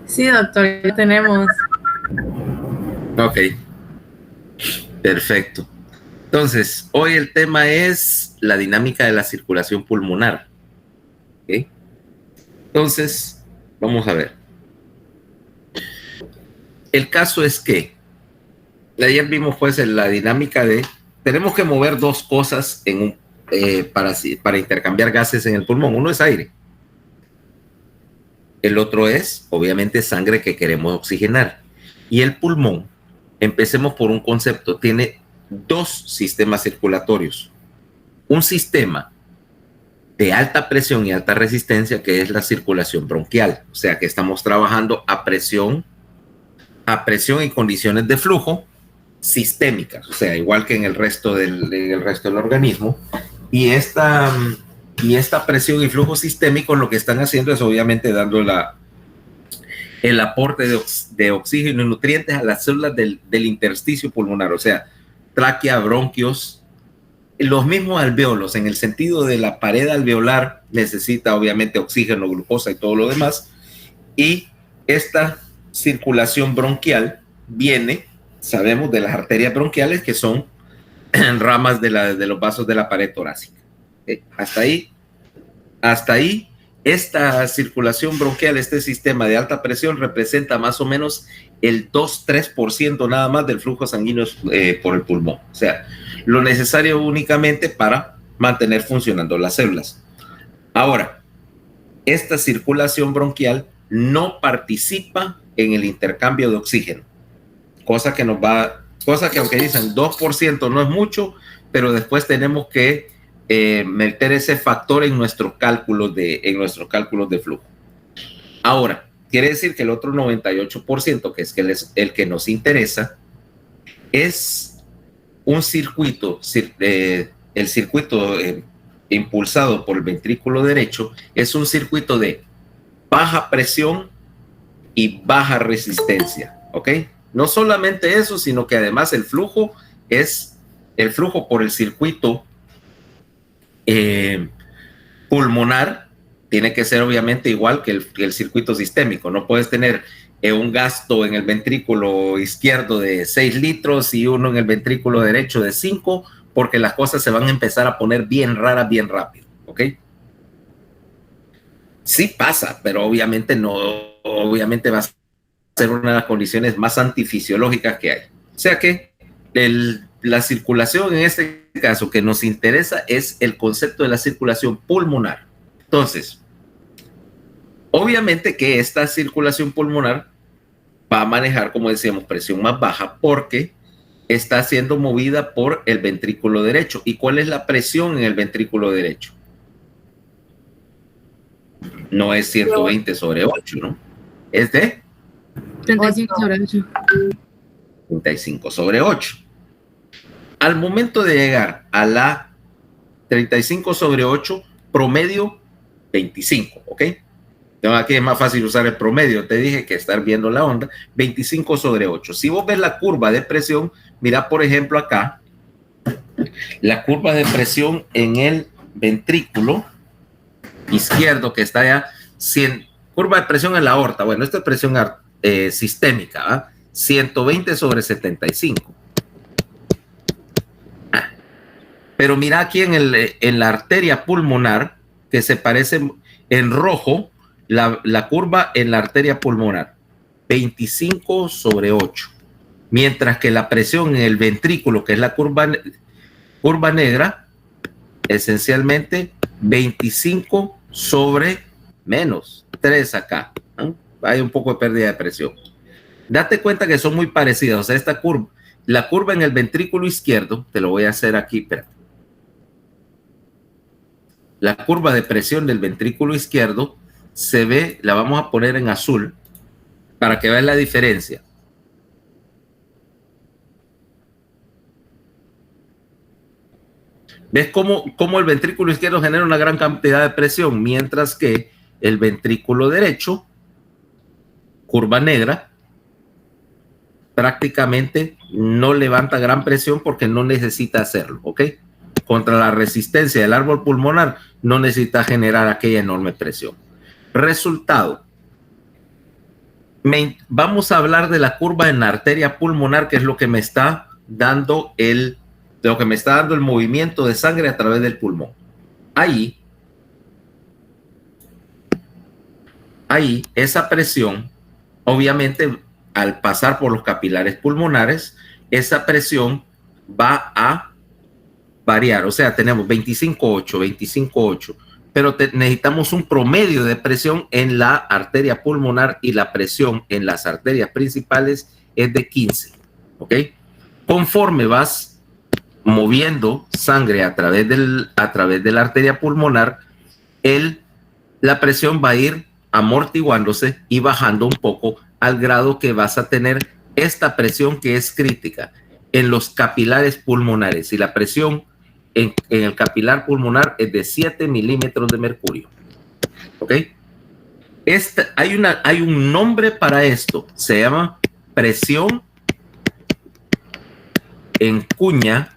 Sí, doctor, ya tenemos. Ok, perfecto. Entonces, hoy el tema es la dinámica de la circulación pulmonar. ¿Okay? Entonces, vamos a ver. El caso es que ayer vimos pues la dinámica de tenemos que mover dos cosas para intercambiar gases en el pulmón. Uno es aire. El otro es, obviamente, sangre que queremos oxigenar. Y el pulmón, empecemos por un concepto, tiene dos sistemas circulatorios. Un sistema de alta presión y alta resistencia, que es la circulación bronquial. O sea que estamos trabajando a presión y condiciones de flujo sistémicas, o sea, igual que en el resto del organismo. Y esta presión y flujo sistémico lo que están haciendo es obviamente dando el aporte de oxígeno y nutrientes a las células del intersticio pulmonar, o sea, tráquea, bronquios, los mismos alvéolos, en el sentido de la pared alveolar, necesita obviamente oxígeno, glucosa y todo lo demás. Y esta circulación bronquial viene, sabemos, de las arterias bronquiales, que son ramas de los vasos de la pared torácica. Hasta ahí, esta circulación bronquial, este sistema de alta presión, representa más o menos el 2-3% nada más del flujo sanguíneo por el pulmón. O sea, lo necesario únicamente para mantener funcionando las células. Ahora, esta circulación bronquial no participa en el intercambio de oxígeno, cosa que aunque dicen 2% no es mucho, pero después tenemos que meter ese factor en nuestros cálculos de flujo. Ahora, quiere decir que el otro 98%, que es el que nos interesa, es un circuito, el circuito impulsado por el ventrículo derecho, es un circuito de baja presión y baja resistencia, ¿ok? No solamente eso, sino que además el flujo por el circuito pulmonar tiene que ser obviamente igual que el circuito sistémico. No puedes tener un gasto en el ventrículo izquierdo de 6 litros y uno en el ventrículo derecho de 5, porque las cosas se van a empezar a poner bien raras bien rápido, ¿ok? Sí pasa, pero obviamente va a ser una de las condiciones más antifisiológicas que hay. O sea que la circulación en este caso que nos interesa es el concepto de la circulación pulmonar. Entonces, obviamente que esta circulación pulmonar va a manejar, como decíamos, presión más baja porque está siendo movida por el ventrículo derecho. ¿Y cuál es la presión en el ventrículo derecho? No es 120/8, ¿no? Es de 35/8. 35/8. Al momento de llegar a la 35/8, promedio 25, ¿ok? Entonces aquí es más fácil usar el promedio, te dije, que estar viendo la onda. 25/8. Si vos ves la curva de presión, mira por ejemplo acá, la curva de presión en el ventrículo izquierdo que está allá, curva de presión en la aorta, bueno, esta es presión sistémica, 120/75. Pero mira aquí en la arteria pulmonar, que se parece en rojo, la curva en la arteria pulmonar, 25/8. Mientras que la presión en el ventrículo, que es la curva negra, esencialmente 25/-3 acá, ¿no? Hay un poco de pérdida de presión. Date cuenta que son muy parecidas. O sea, esta curva, la curva en el ventrículo izquierdo, te lo voy a hacer aquí, espérate. La curva de presión del ventrículo izquierdo se ve, la vamos a poner en azul para que veas la diferencia. ¿Ves cómo el ventrículo izquierdo genera una gran cantidad de presión? Mientras que el ventrículo derecho, curva negra, prácticamente no levanta gran presión porque no necesita hacerlo, ¿ok? Contra la resistencia del árbol pulmonar no necesita generar aquella enorme presión. Resultado, Vamos a hablar de la curva en la arteria pulmonar, que es lo que me está dando el movimiento de sangre a través del pulmón. Ahí, esa presión, obviamente, al pasar por los capilares pulmonares, esa presión va a variar. O sea, tenemos 25.8, 25.8, pero necesitamos un promedio de presión en la arteria pulmonar y la presión en las arterias principales es de 15. ¿Ok? Conforme vas moviendo sangre a través de la arteria pulmonar, la presión va a ir amortiguándose y bajando un poco al grado que vas a tener esta presión que es crítica en los capilares pulmonares. Y la presión en el capilar pulmonar es de 7 milímetros de mercurio. ¿Ok? Hay un nombre para esto. Se llama presión en cuña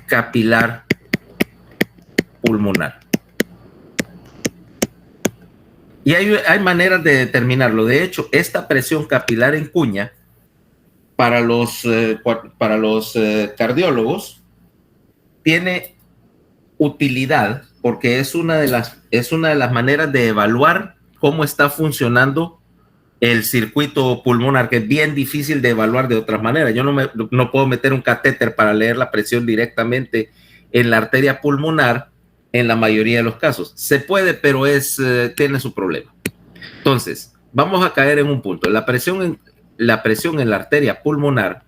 capilar pulmonar. Y hay maneras de determinarlo. De hecho, esta presión capilar en cuña para los cardiólogos tiene utilidad porque es una de las maneras de evaluar cómo está funcionando el circuito pulmonar, que es bien difícil de evaluar de otras maneras. Yo no puedo meter un catéter para leer la presión directamente en la arteria pulmonar en la mayoría de los casos. Se puede, pero tiene su problema. Entonces, vamos a caer en un punto. La presión en la arteria pulmonar,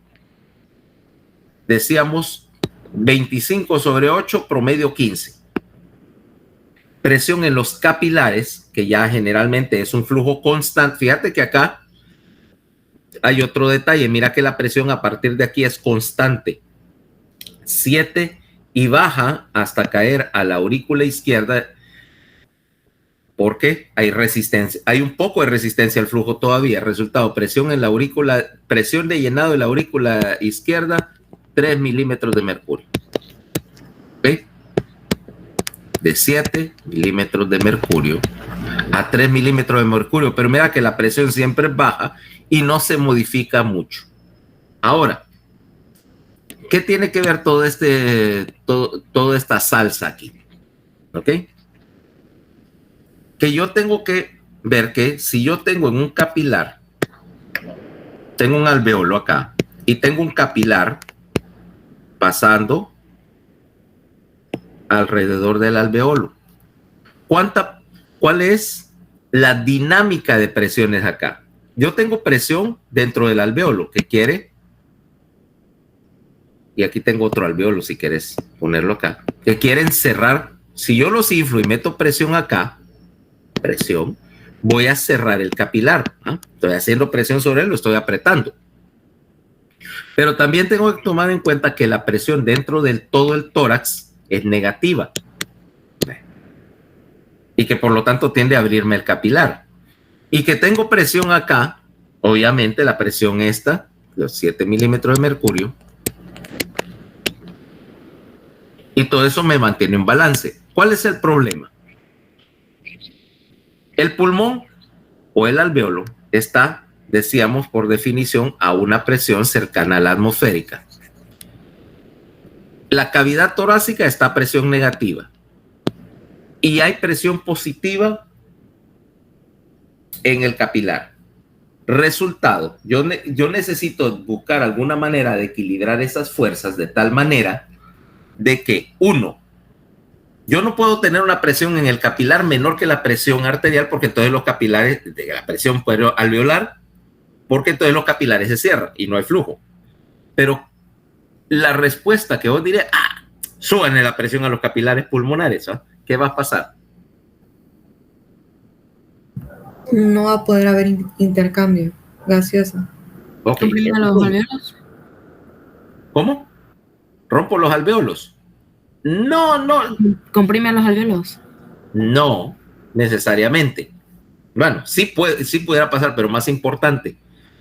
decíamos 25/8, promedio 15. Presión en los capilares, que ya generalmente es un flujo constante. Fíjate que acá hay otro detalle. Mira que la presión a partir de aquí es constante. 7 y baja hasta caer a la aurícula izquierda porque hay resistencia. Hay un poco de resistencia al flujo todavía. Resultado, presión en la aurícula, presión de llenado de la aurícula izquierda, 3 milímetros de mercurio. ¿Ok? De 7 milímetros de mercurio a 3 milímetros de mercurio, pero mira que la presión siempre es baja y no se modifica mucho. Ahora, ¿qué tiene que ver toda esta salsa aquí? ¿Ok? Que yo tengo que ver que si yo tengo en un capilar, tengo un alveolo acá y tengo un capilar pasando alrededor del alveolo. ¿Cuál es la dinámica de presiones acá? Yo tengo presión dentro del alveolo que quiere, y aquí tengo otro alveolo si quieres ponerlo acá, que quieren cerrar. Si yo los inflo y meto presión acá, voy a cerrar el capilar. Estoy haciendo presión sobre él, lo estoy apretando. Pero también tengo que tomar en cuenta que la presión dentro del todo el tórax es negativa y que por lo tanto tiende a abrirme el capilar, y que tengo presión acá, obviamente la presión esta, los 7 milímetros de mercurio, y todo eso me mantiene en balance. ¿Cuál es el problema? El pulmón o el alveolo está, decíamos por definición, a una presión cercana a la atmosférica. La cavidad torácica está a presión negativa y hay presión positiva en el capilar. Resultado, yo necesito buscar alguna manera de equilibrar esas fuerzas de tal manera de que, uno, yo no puedo tener una presión en el capilar menor que la presión arterial, porque entonces los capilares, de la presión alveolar, porque entonces los capilares se cierran y no hay flujo. Pero la respuesta que vos diré, súbanle la presión a los capilares pulmonares, ¿qué va a pasar? No va a poder haber intercambio gaseoso. Okay. ¿Los alveolos? ¿Cómo? ¿Rompo los alveolos? No. ¿Comprime los alveolos? No, necesariamente. Bueno, sí pudiera pasar, pero más importante,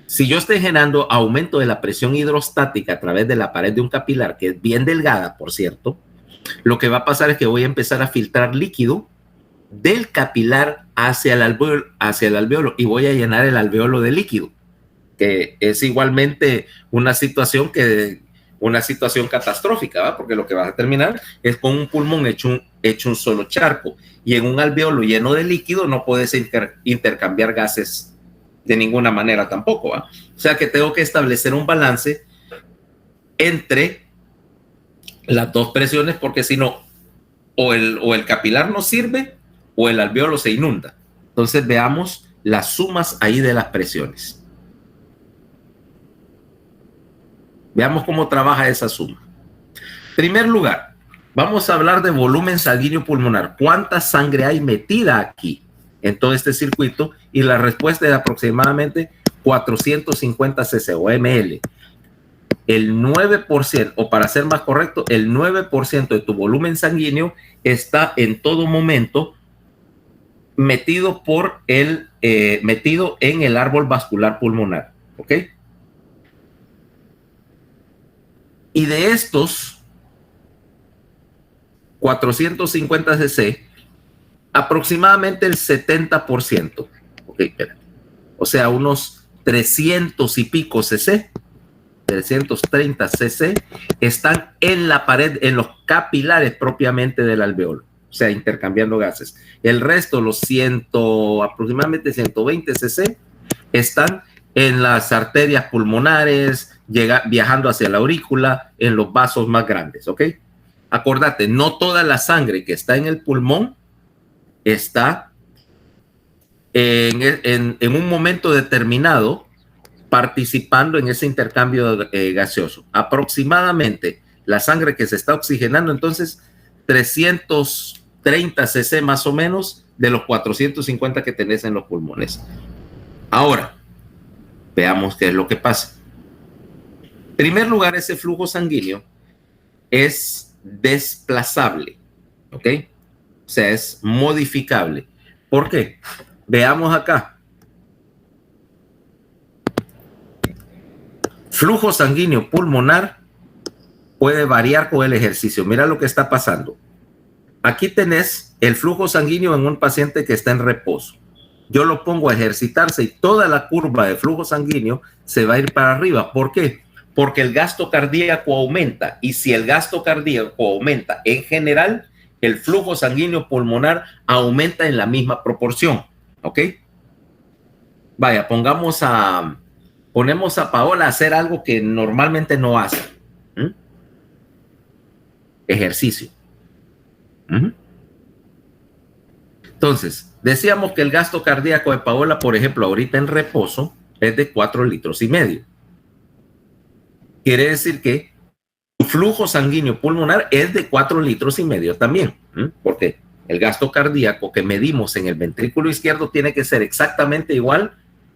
si yo estoy generando aumento de la presión hidrostática a través de la pared de un capilar, que es bien delgada, por cierto, lo que va a pasar es que voy a empezar a filtrar líquido del capilar hacia el alveolo y voy a llenar el alveolo de líquido, que es igualmente una situación catastrófica, ¿va? Porque lo que vas a terminar es con un pulmón hecho un solo charco, y en un alveolo lleno de líquido no puedes intercambiar gases de ninguna manera tampoco, ¿va? O sea que tengo que establecer un balance entre las dos presiones, porque si no, o el capilar no sirve o el alveolo se inunda. Entonces veamos las sumas ahí de las presiones. Veamos cómo trabaja esa suma. En primer lugar, vamos a hablar de volumen sanguíneo pulmonar. ¿Cuánta sangre hay metida aquí en todo este circuito? Y la respuesta es aproximadamente 450 cc o ml. El 9%, o para ser más correcto, el 9% de tu volumen sanguíneo está en todo momento metido en el árbol vascular pulmonar, ¿ok? Y de estos 450 cc, aproximadamente el 70%, ¿ok? O sea, unos 300 y pico cc, 330 cc, están en la pared, en los capilares propiamente del alveolo, o sea, intercambiando gases. El resto, los aproximadamente 120 cc, están en las arterias pulmonares, viajando hacia la aurícula, en los vasos más grandes, ¿ok? Acordate, no toda la sangre que está en el pulmón está en un momento determinado participando en ese intercambio gaseoso. Aproximadamente la sangre que se está oxigenando, entonces 330 cc más o menos de los 450 que tenés en los pulmones. Ahora, veamos qué es lo que pasa. En primer lugar, ese flujo sanguíneo es desplazable, ¿ok? O sea, es modificable. ¿Por qué? Veamos acá. Flujo sanguíneo pulmonar puede variar con el ejercicio. Mira lo que está pasando. Aquí tenés el flujo sanguíneo en un paciente que está en reposo. Yo lo pongo a ejercitarse y toda la curva de flujo sanguíneo se va a ir para arriba. ¿Por qué? Porque el gasto cardíaco aumenta, y si el gasto cardíaco aumenta en general, el flujo sanguíneo pulmonar aumenta en la misma proporción, ¿ok? Vaya, ponemos a Paola a hacer algo que normalmente no hace. Ejercicio. Entonces, decíamos que el gasto cardíaco de Paola, por ejemplo, ahorita en reposo, es de 4,5 litros. Quiere decir que su flujo sanguíneo pulmonar es de 4,5 litros también, porque el gasto cardíaco que medimos en el ventrículo izquierdo tiene que ser exactamente igual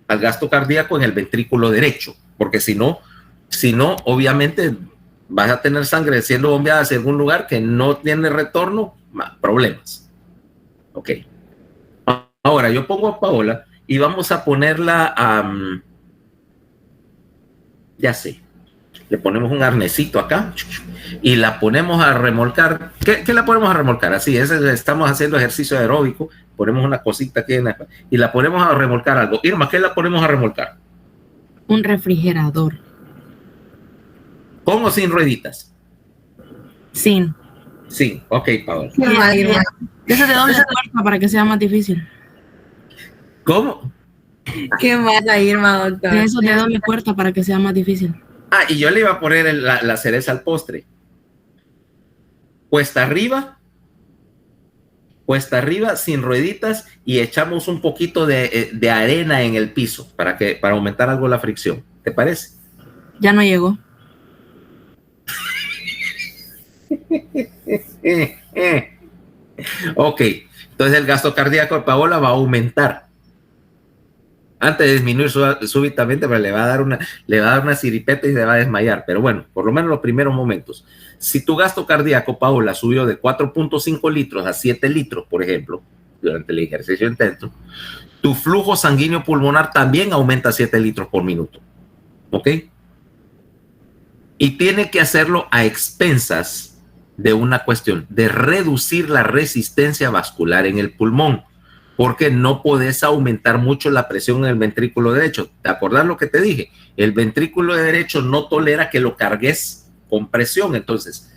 al gasto cardíaco en el ventrículo derecho, porque si no, obviamente vas a tener sangre siendo bombeada hacia algún lugar que no tiene retorno, problemas. Ok. Ahora yo pongo a Paola y vamos a ponerla a... ya sé. Le ponemos un arnesito acá y la ponemos a remolcar. ¿Qué la ponemos a remolcar? Así, estamos haciendo ejercicio aeróbico, ponemos una cosita aquí y la ponemos a remolcar algo. Irma, ¿qué la ponemos a remolcar? Un refrigerador. ¿Con o sin rueditas? Sin. Sí, ok, Paola. Eso de doble fuerza para que sea más difícil. ¿Cómo? ¿Qué mala Irma, doctor? Eso de doble puerta para que sea más difícil. Ah, y yo le iba a poner la cereza al postre. Cuesta arriba, sin rueditas, y echamos un poquito de arena en el piso para aumentar algo la fricción. ¿Te parece? Ya no llegó. Ok, entonces el gasto cardíaco de Paola va a aumentar. Antes de disminuir súbitamente, pero le va a dar una siripeta y se va a desmayar. Pero bueno, por lo menos los primeros momentos. Si tu gasto cardíaco, Paola, subió de 4,5 litros a 7 litros, por ejemplo, durante el ejercicio intenso, tu flujo sanguíneo pulmonar también aumenta a 7 litros por minuto. ¿Ok? Y tiene que hacerlo a expensas de una cuestión de reducir la resistencia vascular en el pulmón, porque no podés aumentar mucho la presión en el ventrículo derecho. ¿Te acordás lo que te dije? El ventrículo derecho no tolera que lo cargues con presión, entonces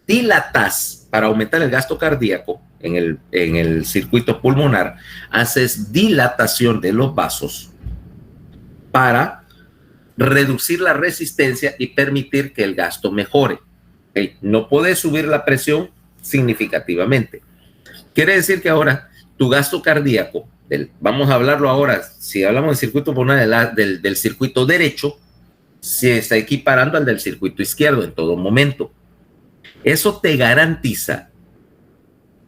dilatas para aumentar el gasto cardíaco en el circuito pulmonar, haces dilatación de los vasos para reducir la resistencia y permitir que el gasto mejore. ¿Okay? No podés subir la presión significativamente. Quiere decir que ahora tu gasto cardíaco, vamos a hablarlo ahora, si hablamos del circuito pulmonar del circuito derecho, se está equiparando al del circuito izquierdo en todo momento. Eso te garantiza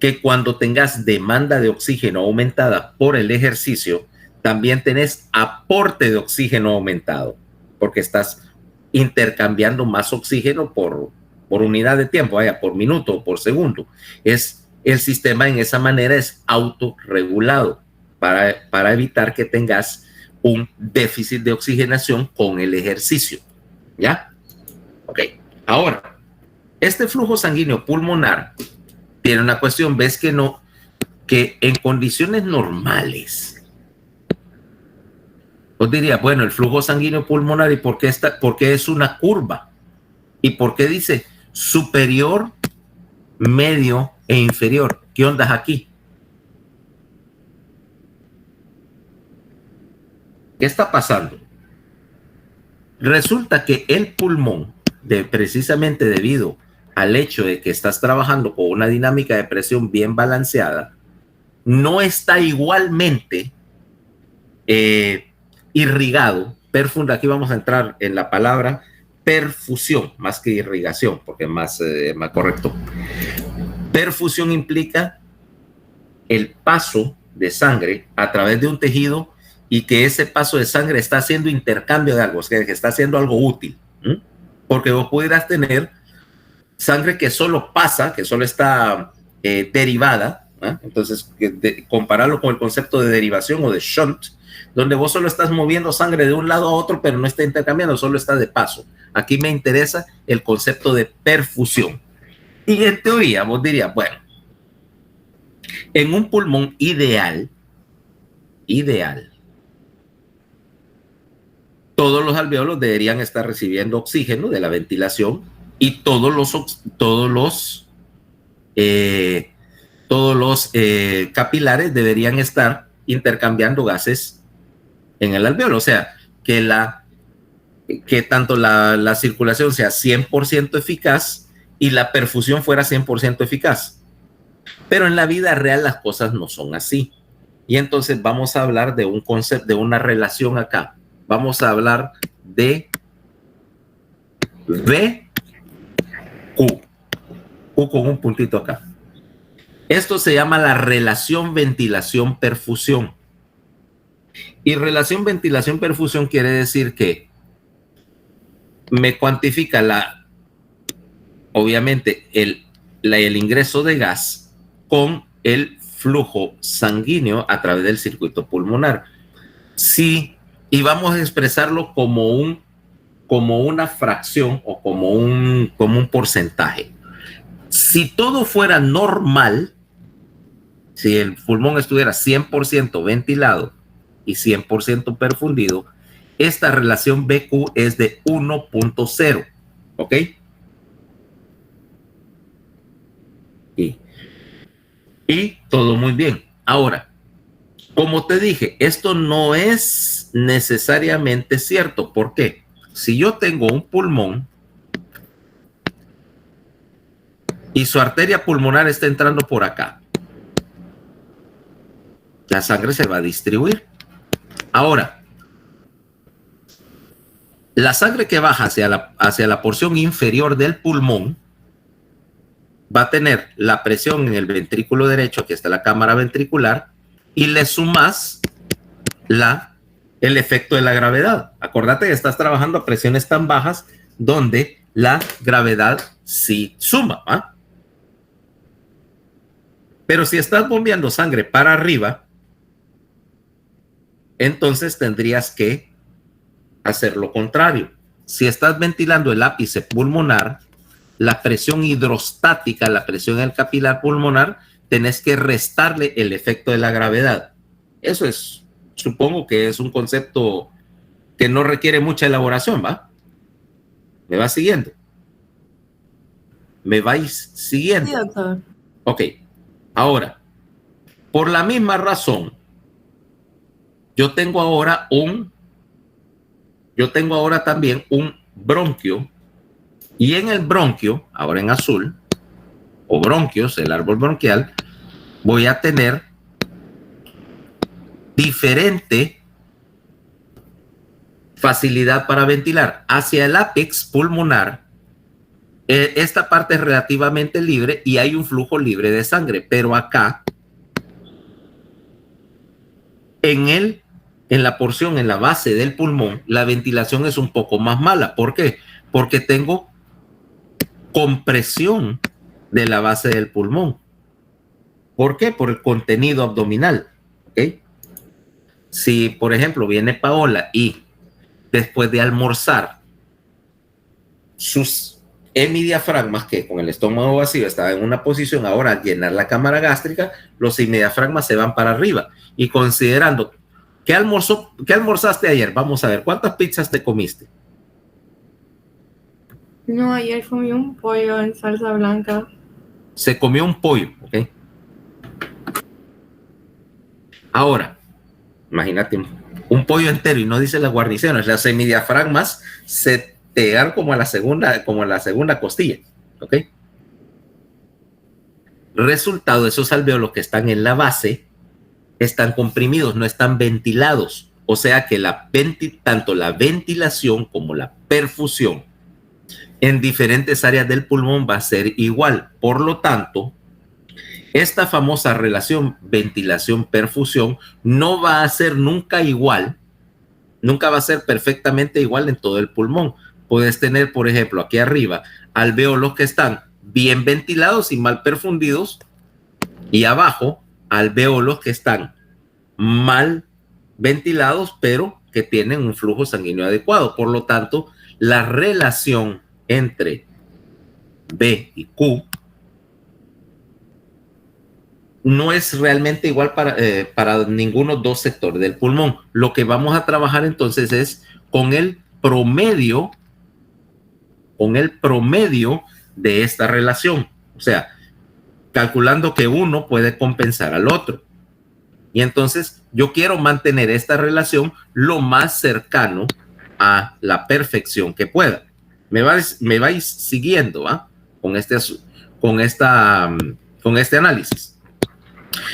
que cuando tengas demanda de oxígeno aumentada por el ejercicio, también tenés aporte de oxígeno aumentado, porque estás intercambiando más oxígeno por unidad de tiempo, por minuto o por segundo. El sistema en esa manera es autorregulado para evitar que tengas un déficit de oxigenación con el ejercicio. ¿Ya? Ok. Ahora, este flujo sanguíneo pulmonar tiene una cuestión, ves que no, que en condiciones normales, os diría, bueno, el flujo sanguíneo pulmonar, ¿y por qué es una curva? ¿Y por qué dice superior, medio e inferior? ¿Qué onda aquí? ¿Qué está pasando? Resulta que el pulmón, precisamente debido al hecho de que estás trabajando con una dinámica de presión bien balanceada, no está igualmente irrigado, aquí vamos a entrar en la palabra perfusión, más que irrigación, porque es más correcto. Perfusión implica el paso de sangre a través de un tejido y que ese paso de sangre está haciendo intercambio de algo, o sea, que está haciendo algo útil. Porque vos pudieras tener sangre que solo pasa, que solo está derivada, entonces compararlo con el concepto de derivación o de shunt, donde vos solo estás moviendo sangre de un lado a otro, pero no está intercambiando, solo está de paso. Aquí me interesa el concepto de perfusión. Y en teoría vos dirías, bueno, en un pulmón ideal, todos los alvéolos deberían estar recibiendo oxígeno de la ventilación y todos los capilares deberían estar intercambiando gases en el alvéolo. O sea, que tanto la circulación sea 100% eficaz y la perfusión fuera 100% eficaz. Pero en la vida real las cosas no son así. Y entonces vamos a hablar de un concepto, de una relación acá. Vamos a hablar de VQ. Q con un puntito acá. Esto se llama la relación ventilación-perfusión. Y relación ventilación-perfusión quiere decir que me cuantifica obviamente el ingreso de gas con el flujo sanguíneo a través del circuito pulmonar. Sí, y vamos a expresarlo como una fracción o como un porcentaje. Si todo fuera normal, si el pulmón estuviera 100% ventilado y 100% perfundido, esta relación BQ es de 1.0, ¿ok? Y todo muy bien. Ahora, como te dije, esto no es necesariamente cierto. ¿Por qué? Si yo tengo un pulmón y su arteria pulmonar está entrando por acá, la sangre se va a distribuir. Ahora, la sangre que baja hacia la porción inferior del pulmón va a tener la presión en el ventrículo derecho, aquí está la cámara ventricular, y le sumas el efecto de la gravedad. Acordate que estás trabajando a presiones tan bajas donde la gravedad sí suma, ¿ah? Pero si estás bombeando sangre para arriba, entonces tendrías que hacer lo contrario. Si estás ventilando el ápice pulmonar, la presión hidrostática, la presión en el capilar pulmonar, tenés que restarle el efecto de la gravedad. Eso es, supongo que es un concepto que no requiere mucha elaboración, ¿va? ¿Me va siguiendo? ¿Me vais siguiendo? Sí, doctor. Ok. Ahora, por la misma razón, yo tengo ahora también un bronquio, y en el bronquio, ahora en azul, o bronquios, el árbol bronquial, voy a tener diferente facilidad para ventilar. Hacia el ápex pulmonar, esta parte es relativamente libre y hay un flujo libre de sangre, pero acá, en la porción, en la base del pulmón, la ventilación es un poco más mala. ¿Por qué? Porque tengo compresión de la base del pulmón. ¿Por qué? Por el contenido abdominal. ¿Okay? Si, por ejemplo, viene Paola y después de almorzar, sus hemidiafragmas, que con el estómago vacío estaba en una posición, ahora al llenar la cámara gástrica, los hemidiafragmas se van para arriba. Y considerando, ¿qué almorzaste ayer? Vamos a ver, ¿cuántas pizzas te comiste? No, ayer comí un pollo en salsa blanca. Se comió un pollo, ¿ok? Ahora, imagínate un pollo entero y no dice las guarniciones, las hemidiafragmas se te dan como a la segunda costilla, ¿ok? Resultado, esos alvéolos que están en la base están comprimidos, no están ventilados, o sea que tanto la ventilación como la perfusión en diferentes áreas del pulmón va a ser igual. Por lo tanto, esta famosa relación ventilación-perfusión no va a ser nunca igual, nunca va a ser perfectamente igual en todo el pulmón. Puedes tener, por ejemplo, aquí arriba, alvéolos que están bien ventilados y mal perfundidos, y abajo, alvéolos que están mal ventilados, pero que tienen un flujo sanguíneo adecuado. Por lo tanto, la relación entre B y Q no es realmente igual para ninguno dos sectores del pulmón. Lo que vamos a trabajar entonces es con el promedio de esta relación. O sea, calculando que uno puede compensar al otro. Y entonces yo quiero mantener esta relación lo más cercano a la perfección que pueda. Me vais siguiendo, ¿ah? con este análisis.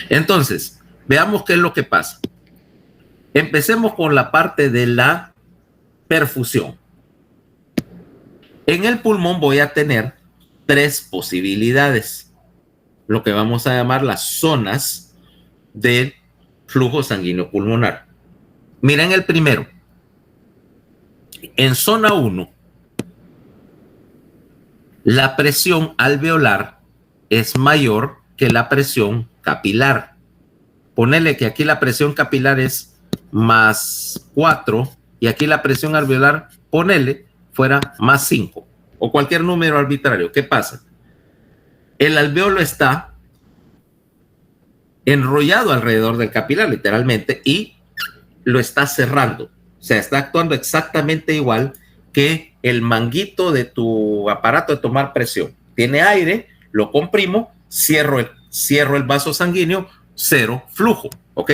Entonces, veamos qué es lo que pasa. Empecemos con la parte de la perfusión. En el pulmón voy a tener 3 posibilidades, lo que vamos a llamar las zonas del flujo sanguíneo pulmonar. Miren el primero. En zona 1, la presión alveolar es mayor que la presión capilar. Ponele que aquí la presión capilar es más 4 y aquí la presión alveolar, ponele, fuera más 5 o cualquier número arbitrario. ¿Qué pasa? El alveolo está enrollado alrededor del capilar, literalmente, y lo está cerrando. O sea, está actuando exactamente igual que el manguito de tu aparato de tomar presión. Tiene aire, lo comprimo, cierro el vaso sanguíneo, cero flujo, ¿ok?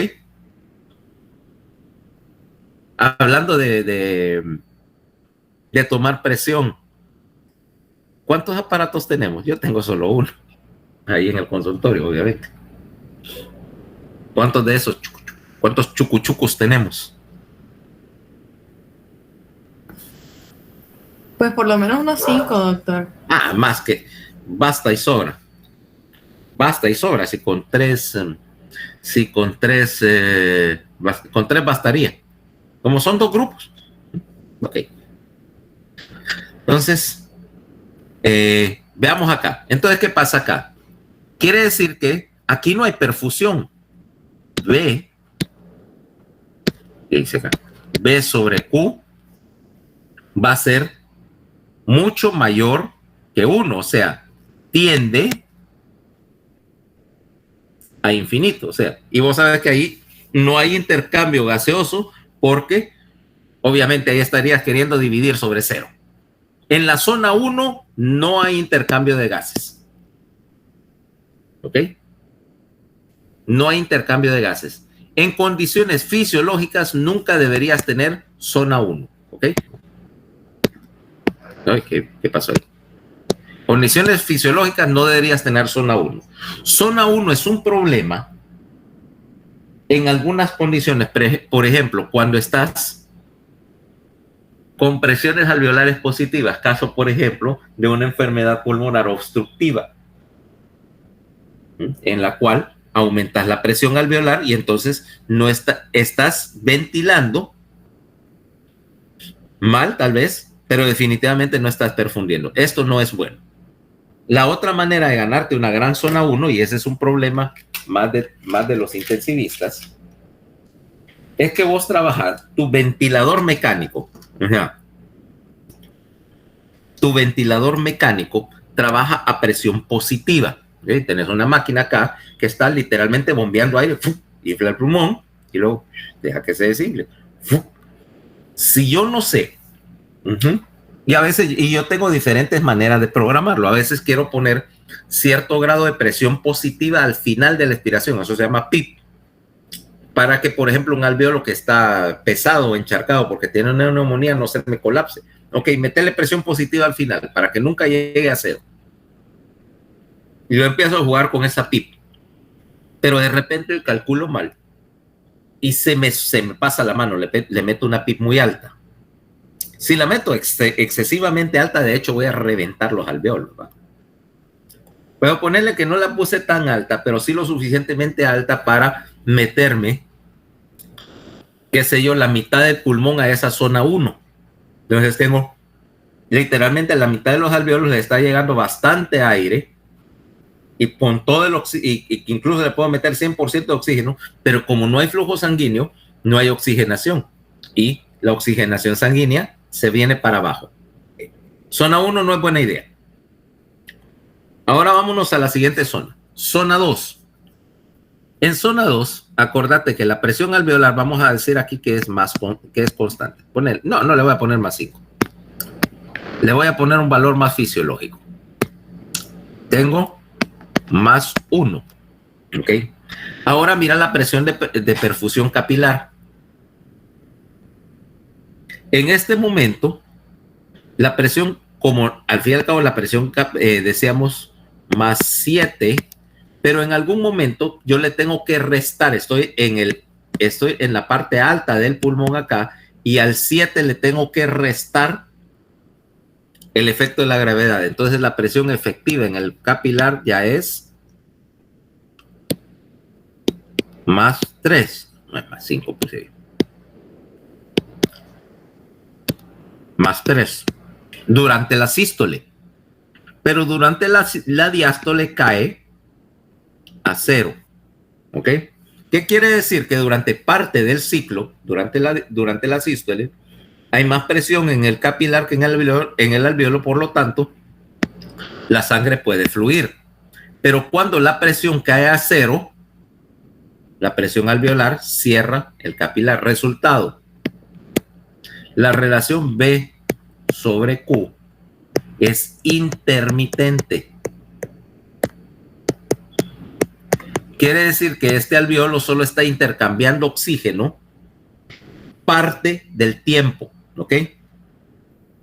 Hablando de tomar presión, ¿cuántos aparatos tenemos? Yo tengo solo uno, ahí en el consultorio, obviamente. ¿Cuántos de esos, cuántos chucuchucos tenemos? Pues por lo menos unos 5, doctor. Ah, más que basta y sobra. Basta y sobra. Si con tres bastaría. Como son 2 grupos. Ok. Entonces, veamos acá. Entonces, ¿qué pasa acá? Quiere decir que aquí no hay perfusión. B, ¿qué dice acá? B sobre Q va a ser mucho mayor que 1, o sea, tiende a infinito, o sea, y vos sabes que ahí no hay intercambio gaseoso porque obviamente ahí estarías queriendo dividir sobre 0. En la zona 1 no hay intercambio de gases. ¿Ok? No hay intercambio de gases. En condiciones fisiológicas nunca deberías tener zona 1. ¿Ok? Ay, ¿qué pasó ahí? Condiciones fisiológicas no deberías tener zona 1. Zona 1 es un problema en algunas condiciones. Por ejemplo, cuando estás con presiones alveolares positivas, caso, por ejemplo, de una enfermedad pulmonar obstructiva, en la cual aumentas la presión alveolar y entonces no estás ventilando mal, tal vez, pero definitivamente no estás perfundiendo. Esto no es bueno. La otra manera de ganarte una gran zona 1, y ese es un problema más de los intensivistas, es que vos trabajas tu ventilador mecánico. Tu ventilador mecánico trabaja a presión positiva. ¿Okay? Tenés una máquina acá que está literalmente bombeando aire, infla el pulmón y luego deja que se desinfle. Si yo no sé, y a veces, y yo tengo diferentes maneras de programarlo, a veces quiero poner cierto grado de presión positiva al final de la expiración, eso se llama PIP, para que, por ejemplo, un alveolo que está pesado o encharcado porque tiene una neumonía no se me colapse. Ok, meterle presión positiva al final para que nunca llegue a 0. Y yo empiezo a jugar con esa PIP, pero de repente calculo mal y se me pasa la mano, le meto una PIP muy alta. Si la meto excesivamente alta, de hecho voy a reventar los alveolos. ¿Va? Puedo ponerle que no la puse tan alta, pero sí lo suficientemente alta para meterme, qué sé yo, la mitad del pulmón a esa zona 1. Entonces tengo literalmente la mitad de los alveolos le está llegando bastante aire y con todo el oxígeno, y incluso le puedo meter 100% de oxígeno, pero como no hay flujo sanguíneo, no hay oxigenación y la oxigenación sanguínea se viene para abajo. Zona 1 no es buena idea. Ahora vámonos a la siguiente zona. Zona 2. En zona 2, acordate que la presión alveolar, vamos a decir aquí que es constante. No le voy a poner más 5. Le voy a poner un valor más fisiológico. Tengo más 1. ¿Ok? Ahora mira la presión de perfusión capilar. En este momento, la presión, como al fin y al cabo la presión decíamos más 7, pero en algún momento yo le tengo que restar, estoy en la parte alta del pulmón acá, y al 7 le tengo que restar el efecto de la gravedad. Entonces la presión efectiva en el capilar ya es más 3, no es más 5, pues sí. Más 3 durante la sístole, pero durante la diástole cae a 0. ¿Ok? ¿Qué quiere decir? Que durante parte del ciclo, durante la sístole, hay más presión en el capilar que en el alveolo, por lo tanto, la sangre puede fluir. Pero cuando la presión cae a 0, la presión alveolar cierra el capilar. Resultado, la relación B sobre Q es intermitente. Quiere decir que este alveolo solo está intercambiando oxígeno parte del tiempo, ¿ok?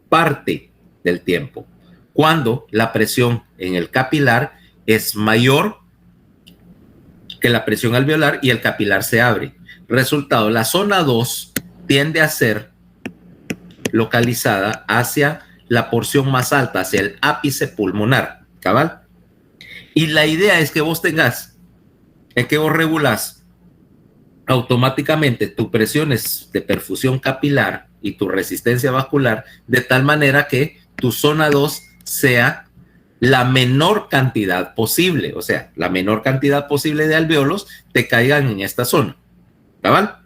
Parte del tiempo. Cuando la presión en el capilar es mayor que la presión alveolar y el capilar se abre. Resultado, la zona 2 tiende a ser localizada hacia la porción más alta, hacia el ápice pulmonar, ¿cabal? Y la idea es que vos regulás automáticamente tus presiones de perfusión capilar y tu resistencia vascular de tal manera que tu zona 2 sea la menor cantidad posible, o sea, la menor cantidad posible de alveolos te caigan en esta zona. ¿Cabal?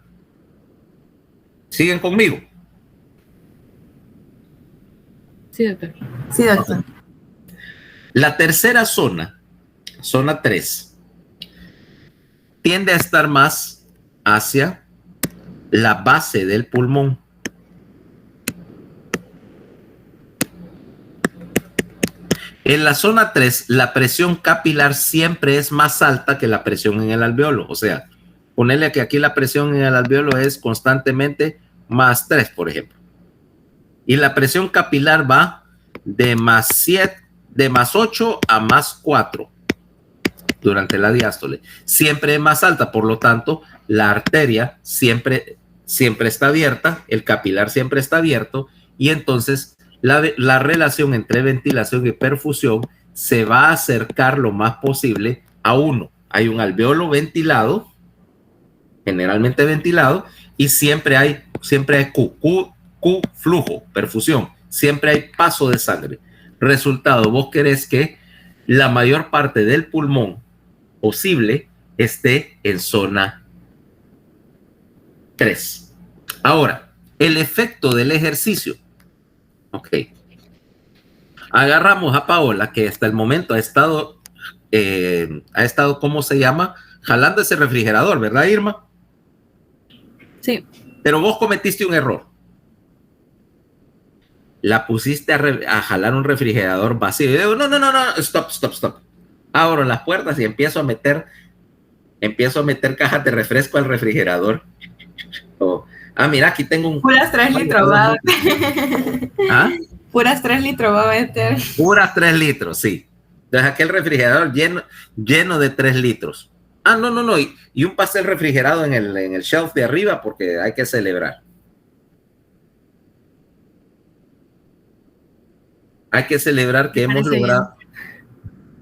¿Siguen conmigo? Sí, doctor. Sí, doctor. La tercera zona, zona 3, tiende a estar más hacia la base del pulmón. En la zona 3, la presión capilar siempre es más alta que la presión en el alveolo. O sea, ponerle que aquí la presión en el alveolo es constantemente más 3, por ejemplo. Y la presión capilar va de más 7, de más 8 a más 4 durante la diástole. Siempre es más alta, por lo tanto, la arteria siempre está abierta, el capilar siempre está abierto, y entonces la relación entre ventilación y perfusión se va a acercar lo más posible a 1. Hay un alveolo ventilado, generalmente ventilado, y siempre hay Q, flujo, perfusión, siempre hay paso de sangre. Resultado, vos querés que la mayor parte del pulmón posible esté en zona 3. Ahora, el efecto del ejercicio. Ok. Agarramos a Paola, que hasta el momento ha estado, ¿cómo se llama? Jalando ese refrigerador, ¿verdad, Irma? Sí. Pero vos cometiste un error. La pusiste a jalar un refrigerador vacío. Y digo, no, stop. Abro las puertas y empiezo a meter cajas de refresco al refrigerador. Mira, aquí tengo un... Puras 3 litros, va. ¿Ah? Puras 3 litros va a meter. Puras 3 litros, sí. Entonces aquel refrigerador lleno de 3 litros. No. Y un pastel refrigerado en el shelf de arriba porque hay que celebrar. Hay que celebrar que hemos logrado... Bien.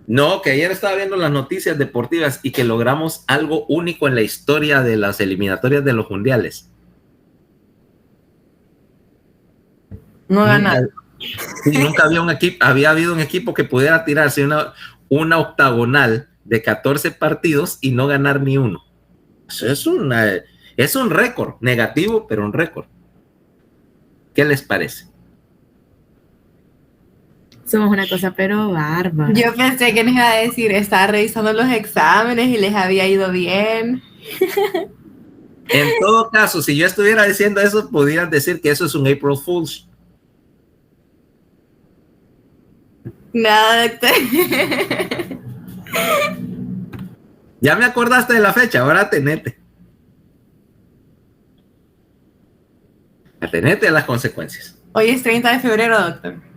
No, que ayer estaba viendo las noticias deportivas y que logramos algo único en la historia de las eliminatorias de los mundiales. No gana. Nunca había habido un equipo que pudiera tirarse una octagonal de 14 partidos y no ganar ni uno. Eso es un récord, negativo, pero un récord. ¿Qué les parece? Somos una cosa pero bárbara. Yo pensé que les iba a decir, estaba revisando los exámenes y les había ido bien. En todo caso, si yo estuviera diciendo eso, pudieran decir que eso es un April Fool's. Nada, doctor. Ya me acordaste de la fecha, ahora atenete. Atenete a las consecuencias. Hoy es 30 de febrero, doctor.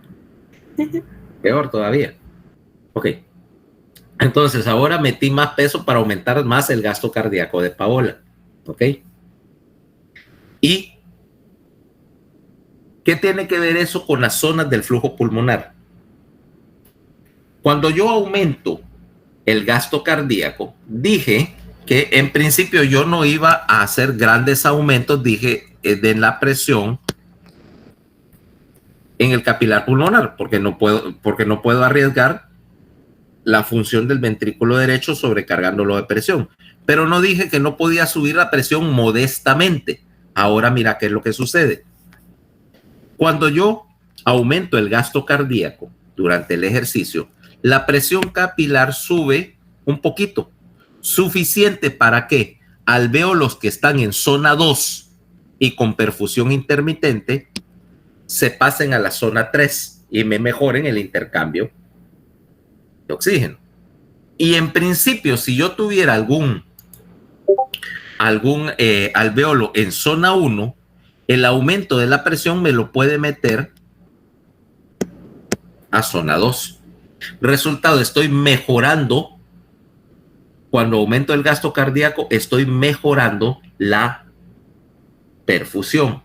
Peor todavía. Ok. Entonces, ahora metí más peso para aumentar más el gasto cardíaco de Paola. Ok. ¿Y qué tiene que ver eso con las zonas del flujo pulmonar? Cuando yo aumento el gasto cardíaco, dije que en principio yo no iba a hacer grandes aumentos, dije, de la presión en el capilar pulmonar, porque no puedo arriesgar la función del ventrículo derecho sobrecargándolo de presión. Pero no dije que no podía subir la presión modestamente. Ahora mira qué es lo que sucede. Cuando yo aumento el gasto cardíaco durante el ejercicio, la presión capilar sube un poquito, suficiente para que alvéolos que están en zona 2 y con perfusión intermitente se pasen a la zona 3 y me mejoren el intercambio de oxígeno. Y en principio, si yo tuviera algún alvéolo en zona 1, el aumento de la presión me lo puede meter a zona 2. Resultado, estoy mejorando, cuando aumento el gasto cardíaco, estoy mejorando la perfusión.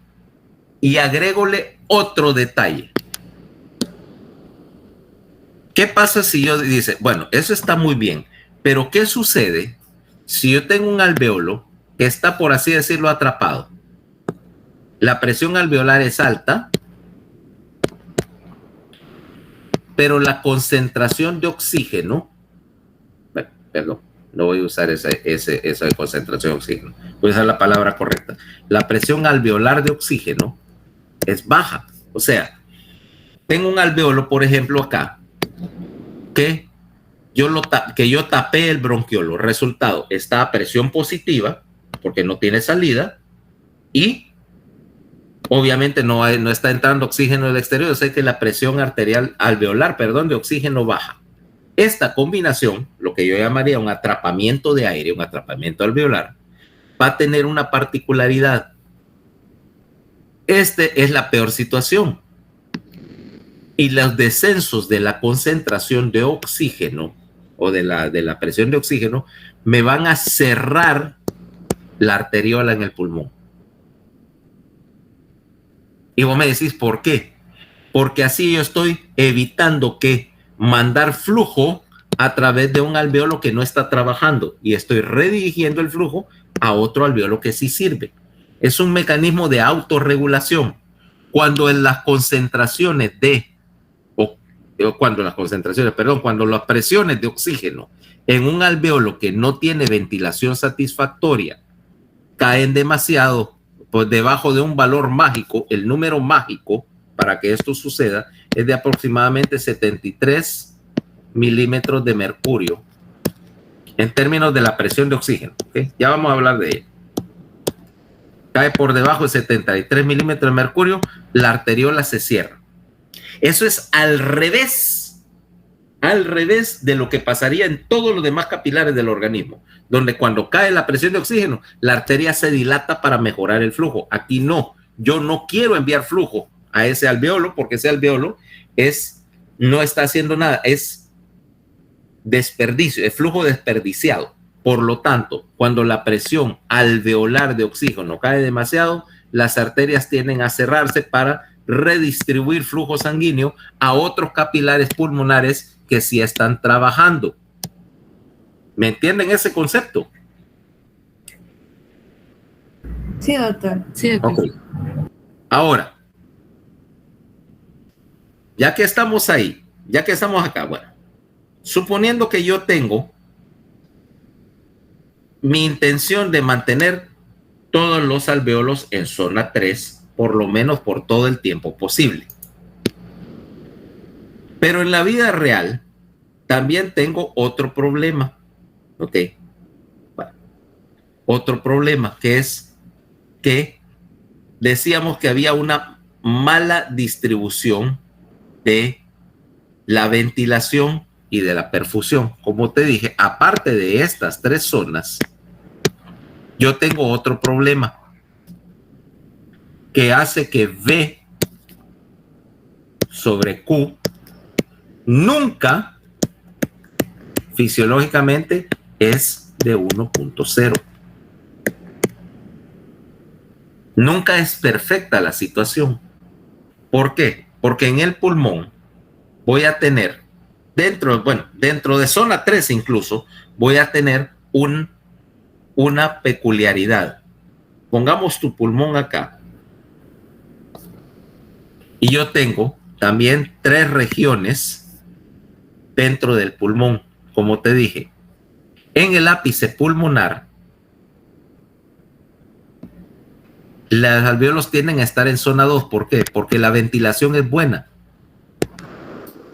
Y agrégole otro detalle. ¿Qué pasa si yo dice, bueno, eso está muy bien, pero ¿qué sucede si yo tengo un alvéolo que está, por así decirlo, atrapado? La presión alveolar es alta, pero la concentración de oxígeno, bueno, perdón, no voy a usar esa de concentración de oxígeno, voy a usar la palabra correcta. La presión alveolar de oxígeno es baja. O sea, tengo un alvéolo, por ejemplo, acá, que yo tapé el bronquiolo. Resultado, está a presión positiva porque no tiene salida y obviamente no está entrando oxígeno del exterior, o sea que la presión arterial alveolar, de oxígeno baja. Esta combinación, lo que yo llamaría un atrapamiento de aire, un atrapamiento alveolar, va a tener una particularidad. Es la peor situación. Y los descensos de la concentración de oxígeno o de la presión de oxígeno me van a cerrar la arteriola en el pulmón. Y vos me decís, ¿por qué? Porque así yo estoy evitando que mandar flujo a través de un alveolo que no está trabajando y estoy redirigiendo el flujo a otro alveolo que sí sirve. Es un mecanismo de autorregulación. Cuando las presiones de oxígeno en un alveolo que no tiene ventilación satisfactoria caen demasiado por debajo de un valor mágico, el número mágico para que esto suceda es de aproximadamente 73 milímetros de mercurio en términos de la presión de oxígeno. ¿Okay? Ya vamos a hablar de ello. Cae por debajo de 73 milímetros de mercurio, la arteriola se cierra. Eso es al revés de lo que pasaría en todos los demás capilares del organismo, donde cuando cae la presión de oxígeno, la arteria se dilata para mejorar el flujo. Aquí no, yo no quiero enviar flujo a ese alveolo porque ese alveolo no está haciendo nada, es desperdicio, es flujo desperdiciado. Por lo tanto, cuando la presión alveolar de oxígeno cae demasiado, las arterias tienden a cerrarse para redistribuir flujo sanguíneo a otros capilares pulmonares que sí están trabajando. ¿Me entienden ese concepto? Sí, doctor. Sí, doctor. Okay. Ahora, ya que estamos ahí, ya que estamos acá, bueno, suponiendo que yo tengo mi intención de mantener todos los alvéolos en zona 3, por lo menos por todo el tiempo posible. Pero en la vida real también tengo otro problema. ¿Ok? Bueno, otro problema que es que decíamos que había una mala distribución de la ventilación y de la perfusión. Como te dije, aparte de estas 3 zonas, yo tengo otro problema que hace que V sobre Q nunca fisiológicamente es de 1.0. Nunca es perfecta la situación. ¿Por qué? Porque en el pulmón voy a tener, dentro de zona 3 incluso, voy a tener una peculiaridad. Pongamos tu pulmón acá. Y yo tengo también 3 regiones dentro del pulmón. Como te dije, en el ápice pulmonar, los alvéolos tienden a estar en zona 2. ¿Por qué? Porque la ventilación es buena.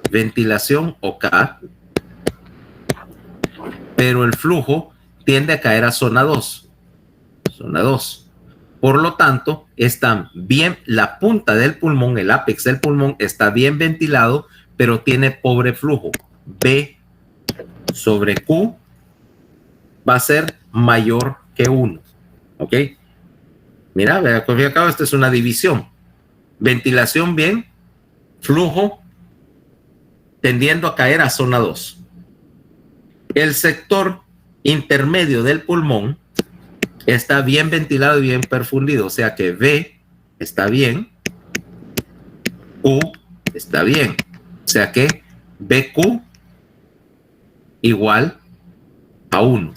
Ventilación OK. Pero el flujo tiende a caer a zona 2. Zona 2. Por lo tanto, están bien, la punta del pulmón, el ápex del pulmón está bien ventilado, pero tiene pobre flujo. B sobre Q va a ser mayor que 1. ¿Ok? Mira, al fin y al cabo, esto es una división. Ventilación bien, flujo tendiendo a caer a zona 2. El sector intermedio del pulmón está bien ventilado y bien perfundido, o sea que V está bien, Q está bien, o sea que BQ igual a 1.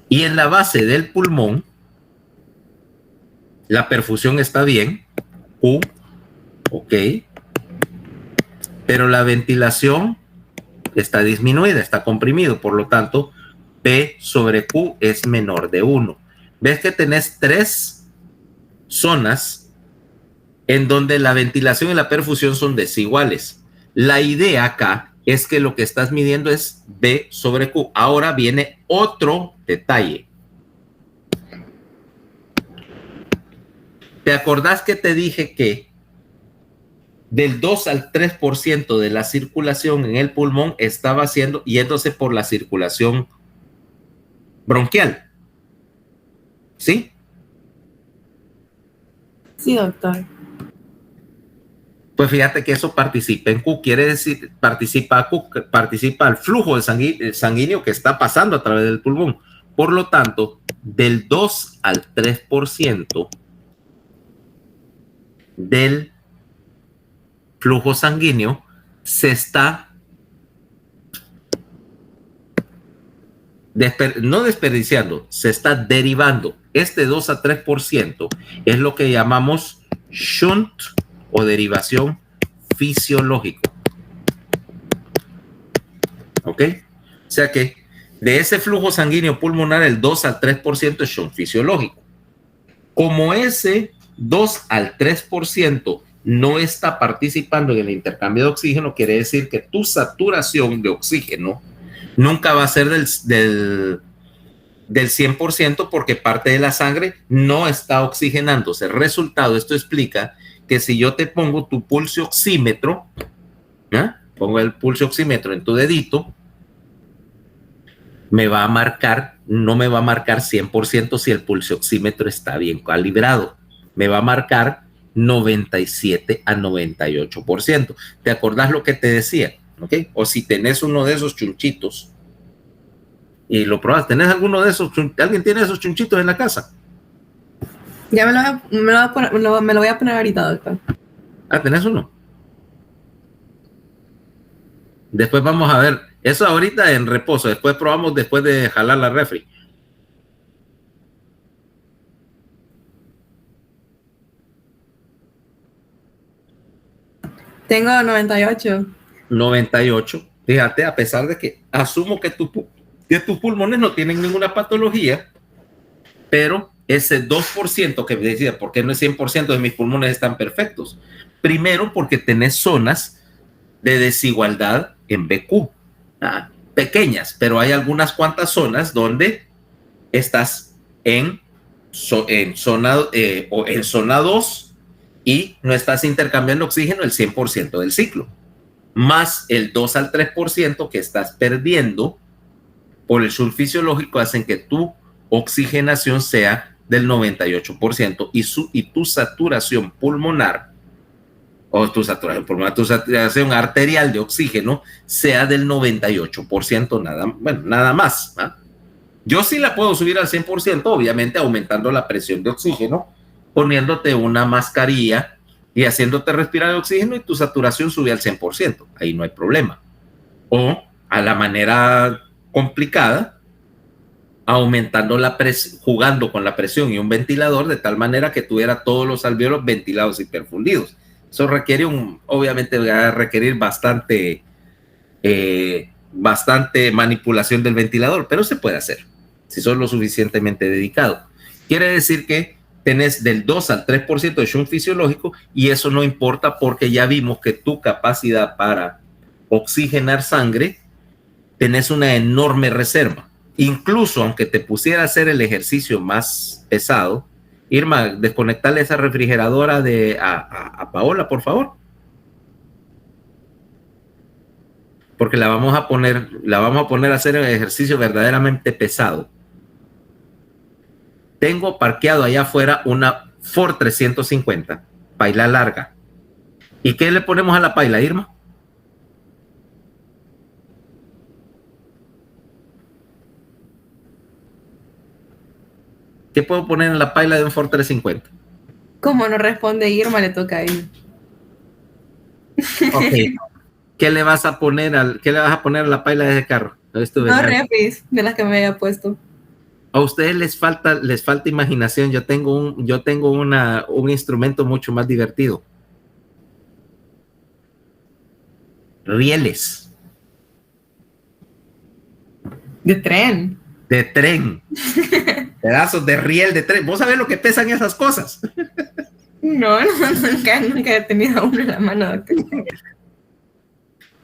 Y en la base del pulmón, la perfusión está bien, Q, ok, pero la ventilación está disminuida, está comprimido, por lo tanto, P sobre Q es menor de 1. Ves que tenés 3 zonas en donde la ventilación y la perfusión son desiguales. La idea acá es que lo que estás midiendo es B sobre Q. Ahora viene otro detalle. ¿Te acordás que te dije que del 2 al 3% de la circulación en el pulmón estaba yéndose por la circulación bronquial? ¿Sí? Sí, doctor. Pues fíjate que eso participa en Q, quiere decir, participa al flujo sanguíneo que está pasando a través del pulmón. Por lo tanto, del 2 al 3% del flujo sanguíneo se está no desperdiciando, se está derivando. Este 2 a 3% es lo que llamamos shunt o derivación fisiológica. ¿Ok? O sea que de ese flujo sanguíneo pulmonar, el 2 al 3% es shunt fisiológico. Como ese 2 al 3% no está participando en el intercambio de oxígeno, quiere decir que tu saturación de oxígeno nunca va a ser del 100% porque parte de la sangre no está oxigenándose. Resultado, esto explica que si yo te pongo tu pulso oxímetro, pongo el pulso oxímetro en tu dedito, me va a marcar, no me va a marcar 100% si el pulso oxímetro está bien calibrado. Me va a marcar 97 a 98%. ¿Te acordás lo que te decía? ¿Okay? O si tenés uno de esos chunchitos y lo probas, ¿tenés alguno de esos? ¿Alguien tiene esos chunchitos en la casa? Ya me lo voy a poner ahorita, doctor. Ah, ¿tenés uno? Después vamos a ver. Eso ahorita en reposo. Después probamos después de jalar la refri. Tengo 98. 98. Fíjate, a pesar de que asumo que tus pulmones no tienen ninguna patología, pero ese 2% que me decía, ¿por qué no es 100% de mis pulmones están perfectos? Primero, porque tenés zonas de desigualdad en BQ, pequeñas, pero hay algunas cuantas zonas donde estás en zona 2 y no estás intercambiando oxígeno el 100% del ciclo, más el 2 al 3% que estás perdiendo por el shunt fisiológico hacen que tu oxigenación sea del 98% y tu saturación pulmonar o tu saturación arterial de oxígeno sea del 98%, nada más. Yo sí la puedo subir al 100%, obviamente aumentando la presión de oxígeno, poniéndote una mascarilla y haciéndote respirar el oxígeno y tu saturación sube al 100%. Ahí no hay problema. O a la manera complicada, aumentando la presión, jugando con la presión y un ventilador de tal manera que tuviera todos los alvéolos ventilados y perfundidos. Eso requiere obviamente va a requerir bastante manipulación del ventilador, pero se puede hacer si sos lo suficientemente dedicado. Quiere decir que tenés del 2 al 3% de shunt fisiológico y eso no importa porque ya vimos que tu capacidad para oxigenar sangre tenés una enorme reserva. Incluso aunque te pusiera a hacer el ejercicio más pesado, Irma, desconectarle esa refrigeradora a Paola, por favor. Porque la vamos a poner a hacer el ejercicio verdaderamente pesado. Tengo parqueado allá afuera una Ford 350, paila larga. ¿Y qué le ponemos a la paila, Irma? ¿Qué puedo poner en la paila de un Ford 350? Como no responde Irma, le toca a él. Ok. ¿Qué le vas a poner a la paila de ese carro? No refis de las que me había puesto. A ustedes les falta imaginación. Yo tengo un instrumento mucho más divertido. Rieles. De tren. De tren. Pedazos de riel de tren. ¿Vos sabés lo que pesan esas cosas? No, nunca he tenido uno en la mano.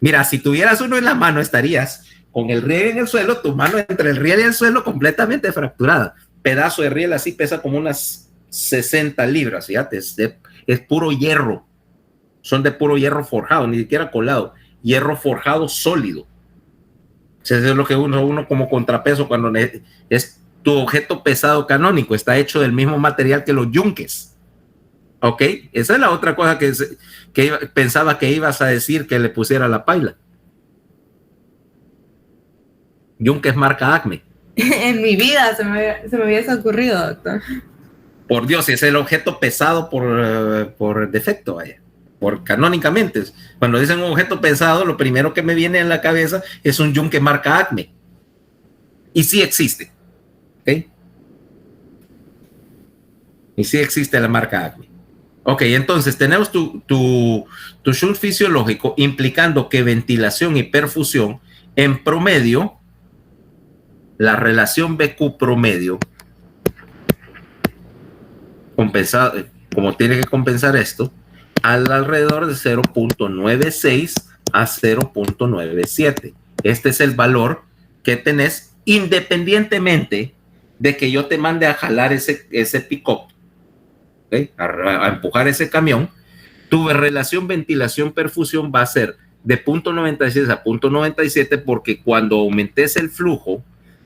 Mira, si tuvieras uno en la mano, estarías con el riel en el suelo, tu mano entre el riel y el suelo completamente fracturada. Pedazo de riel así pesa como unas 60 libras, fíjate, es puro hierro. Son de puro hierro forjado, ni siquiera colado. Hierro forjado sólido. Eso es lo que uno como contrapeso cuando es tu objeto pesado canónico, está hecho del mismo material que los yunques. ¿Ok? Esa es la otra cosa que pensaba que ibas a decir que le pusiera la paila. Yunques marca Acme. En mi vida se me hubiese ocurrido, doctor. Por Dios, es el objeto pesado por defecto, vaya. Canónicamente. Cuando dicen un objeto pesado, lo primero que me viene en la cabeza es un yunque marca Acme. Y sí existe. ¿Ok? Y sí existe la marca Acme. Ok, entonces tenemos tu shunt fisiológico implicando que ventilación y perfusión en promedio, la relación BQ promedio, como tiene que compensar esto, alrededor de 0.96 a 0.97. Este es el valor que tenés independientemente de que yo te mande a jalar ese pick-up, ¿okay? a empujar ese camión. Tu relación ventilación-perfusión va a ser de 0.96 a 0.97 porque cuando aumentes el flujo,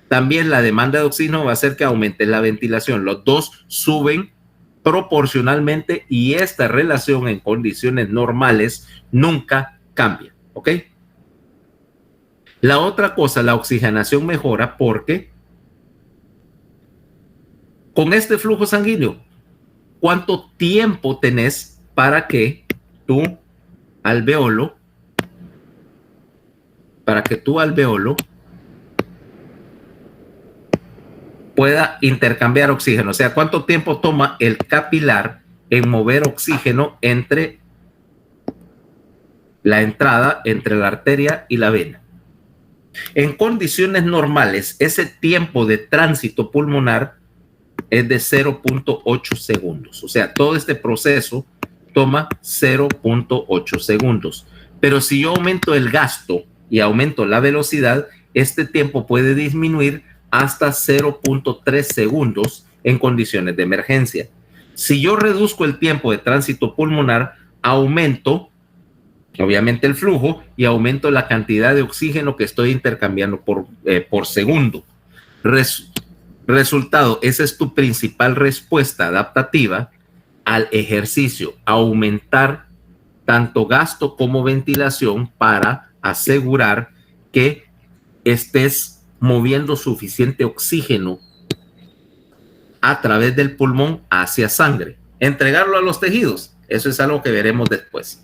también la demanda de oxígeno va a hacer que aumente la ventilación. Los dos suben proporcionalmente y esta relación en condiciones normales nunca cambia, ¿ok? La otra cosa, la oxigenación mejora porque con este flujo sanguíneo, ¿cuánto tiempo tenés para que tu alveolo pueda intercambiar oxígeno? O sea, ¿cuánto tiempo toma el capilar en mover oxígeno entre la entrada, entre la arteria y la vena? En condiciones normales, ese tiempo de tránsito pulmonar es de 0.8 segundos. O sea, todo este proceso toma 0.8 segundos. Pero si yo aumento el gasto y aumento la velocidad, este tiempo puede disminuir hasta 0.3 segundos en condiciones de emergencia. Si yo reduzco el tiempo de tránsito pulmonar, aumento obviamente el flujo y aumento la cantidad de oxígeno que estoy intercambiando por segundo. Resultado, esa es tu principal respuesta adaptativa al ejercicio, aumentar tanto gasto como ventilación para asegurar que estés moviendo suficiente oxígeno a través del pulmón hacia sangre. Entregarlo a los tejidos, eso es algo que veremos después.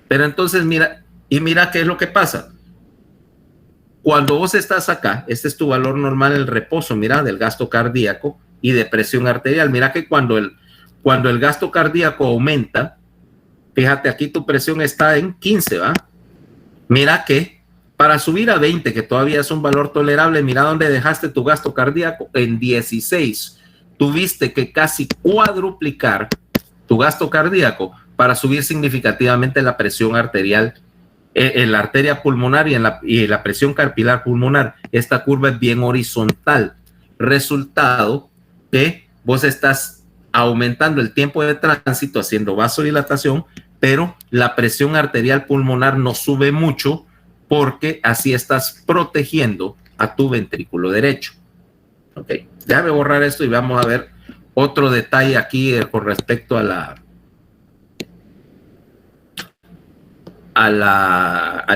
Pero entonces mira qué es lo que pasa. Cuando vos estás acá, este es tu valor normal en el reposo, mira, del gasto cardíaco y de presión arterial. Mira que cuando el gasto cardíaco aumenta, fíjate aquí tu presión está en 15, ¿va? Mira que para subir a 20, que todavía es un valor tolerable, mira dónde dejaste tu gasto cardíaco en 16. Tuviste que casi cuadruplicar tu gasto cardíaco para subir significativamente la presión arterial, en la arteria pulmonar y la presión capilar pulmonar. Esta curva es bien horizontal. Resultado que vos estás aumentando el tiempo de tránsito haciendo vasodilatación, pero la presión arterial pulmonar no sube mucho porque así estás protegiendo a tu ventrículo derecho. Ok, déjame borrar esto y vamos a ver otro detalle aquí con respecto al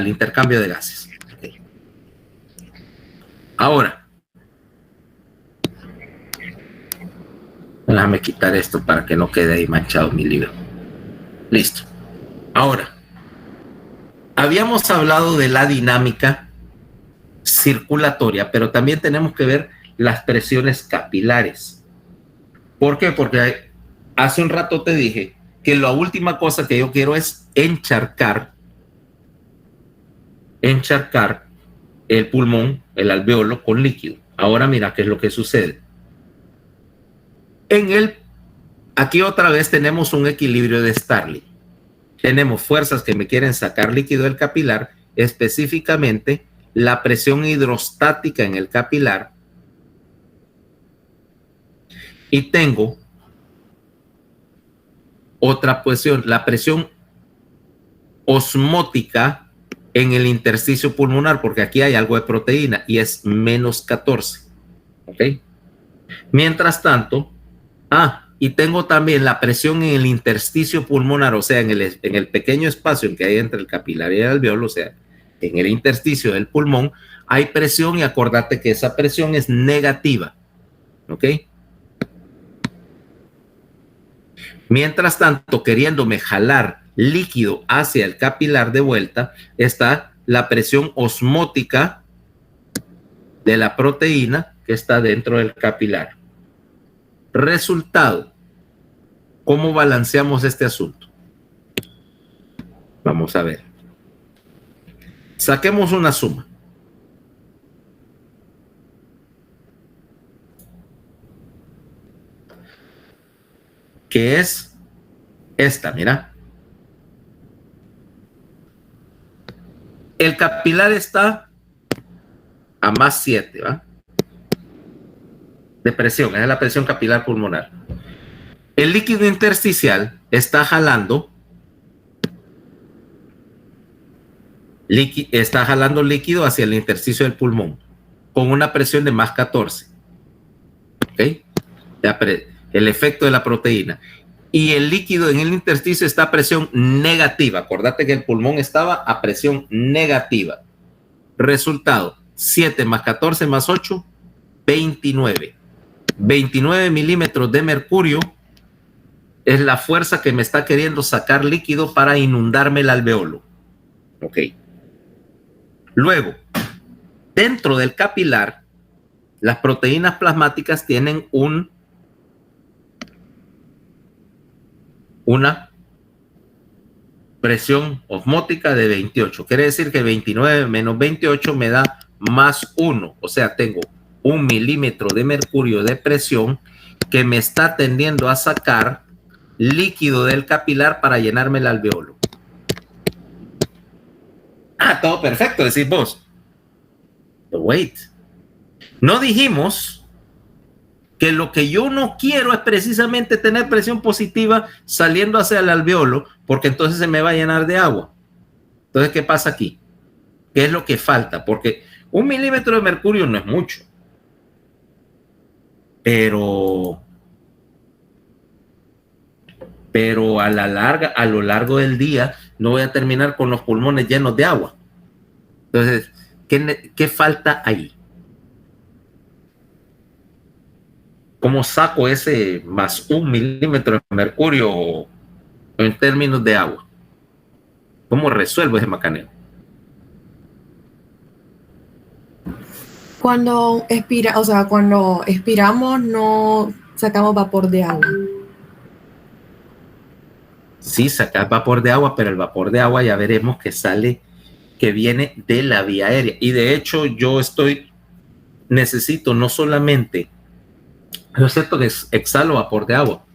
intercambio de gases. Okay. Ahora, déjame quitar esto para que no quede ahí manchado mi libro. Listo. Ahora, habíamos hablado de la dinámica circulatoria, pero también tenemos que ver las presiones capilares. ¿Por qué? Porque hace un rato te dije que la última cosa que yo quiero es encharcar el pulmón, el alveolo con líquido. Ahora mira qué es lo que sucede. Aquí otra vez tenemos un equilibrio de Starling. tenemos fuerzas que me quieren sacar líquido del capilar, específicamente la presión hidrostática en el capilar, y tengo otra presión, la presión osmótica en el intersticio pulmonar, porque aquí hay algo de proteína y es menos 14. ¿Ok? Mientras tanto, y tengo también la presión en el intersticio pulmonar, o sea, en el pequeño espacio en que hay entre el capilar y el alveolo, o sea, en el intersticio del pulmón, hay presión y acordate que esa presión es negativa. ¿Ok? Mientras tanto, queriéndome jalar líquido hacia el capilar de vuelta, está la presión osmótica de la proteína que está dentro del capilar. Resultado, ¿cómo balanceamos este asunto? Vamos a ver. Saquemos una suma. Que es esta, mira. El capilar está a más 7, ¿va? De presión, es la presión capilar pulmonar. El líquido intersticial está jalando líquido hacia el intersticio del pulmón con una presión de más 14. ¿Ok? El efecto de la proteína. Y el líquido en el intersticio está a presión negativa. Acordate que el pulmón estaba a presión negativa. Resultado, 7 más 14 más 8, 29. 29 milímetros de mercurio es la fuerza que me está queriendo sacar líquido para inundarme el alveolo. Ok. Luego, dentro del capilar, las proteínas plasmáticas tienen una presión osmótica de 28. Quiere decir que 29 menos 28 me da más 1. O sea, tengo 1 milímetro de mercurio de presión que me está tendiendo a sacar líquido del capilar para llenarme el alveolo. Todo perfecto, decís vos. But wait. No dijimos que lo que yo no quiero es precisamente tener presión positiva saliendo hacia el alveolo, porque entonces se me va a llenar de agua. Entonces, ¿qué pasa aquí? ¿Qué es lo que falta? Porque 1 milímetro de mercurio no es mucho. Pero a lo largo del día no voy a terminar con los pulmones llenos de agua. Entonces, ¿qué falta ahí? ¿Cómo saco ese más 1 milímetro de mercurio en términos de agua? ¿Cómo resuelvo ese macaneo? Cuando expiramos no sacamos vapor de agua. Sí, sacas vapor de agua, pero el vapor de agua ya veremos que viene de la vía aérea. Y de hecho necesito no solamente, no es cierto que exhalo vapor de agua,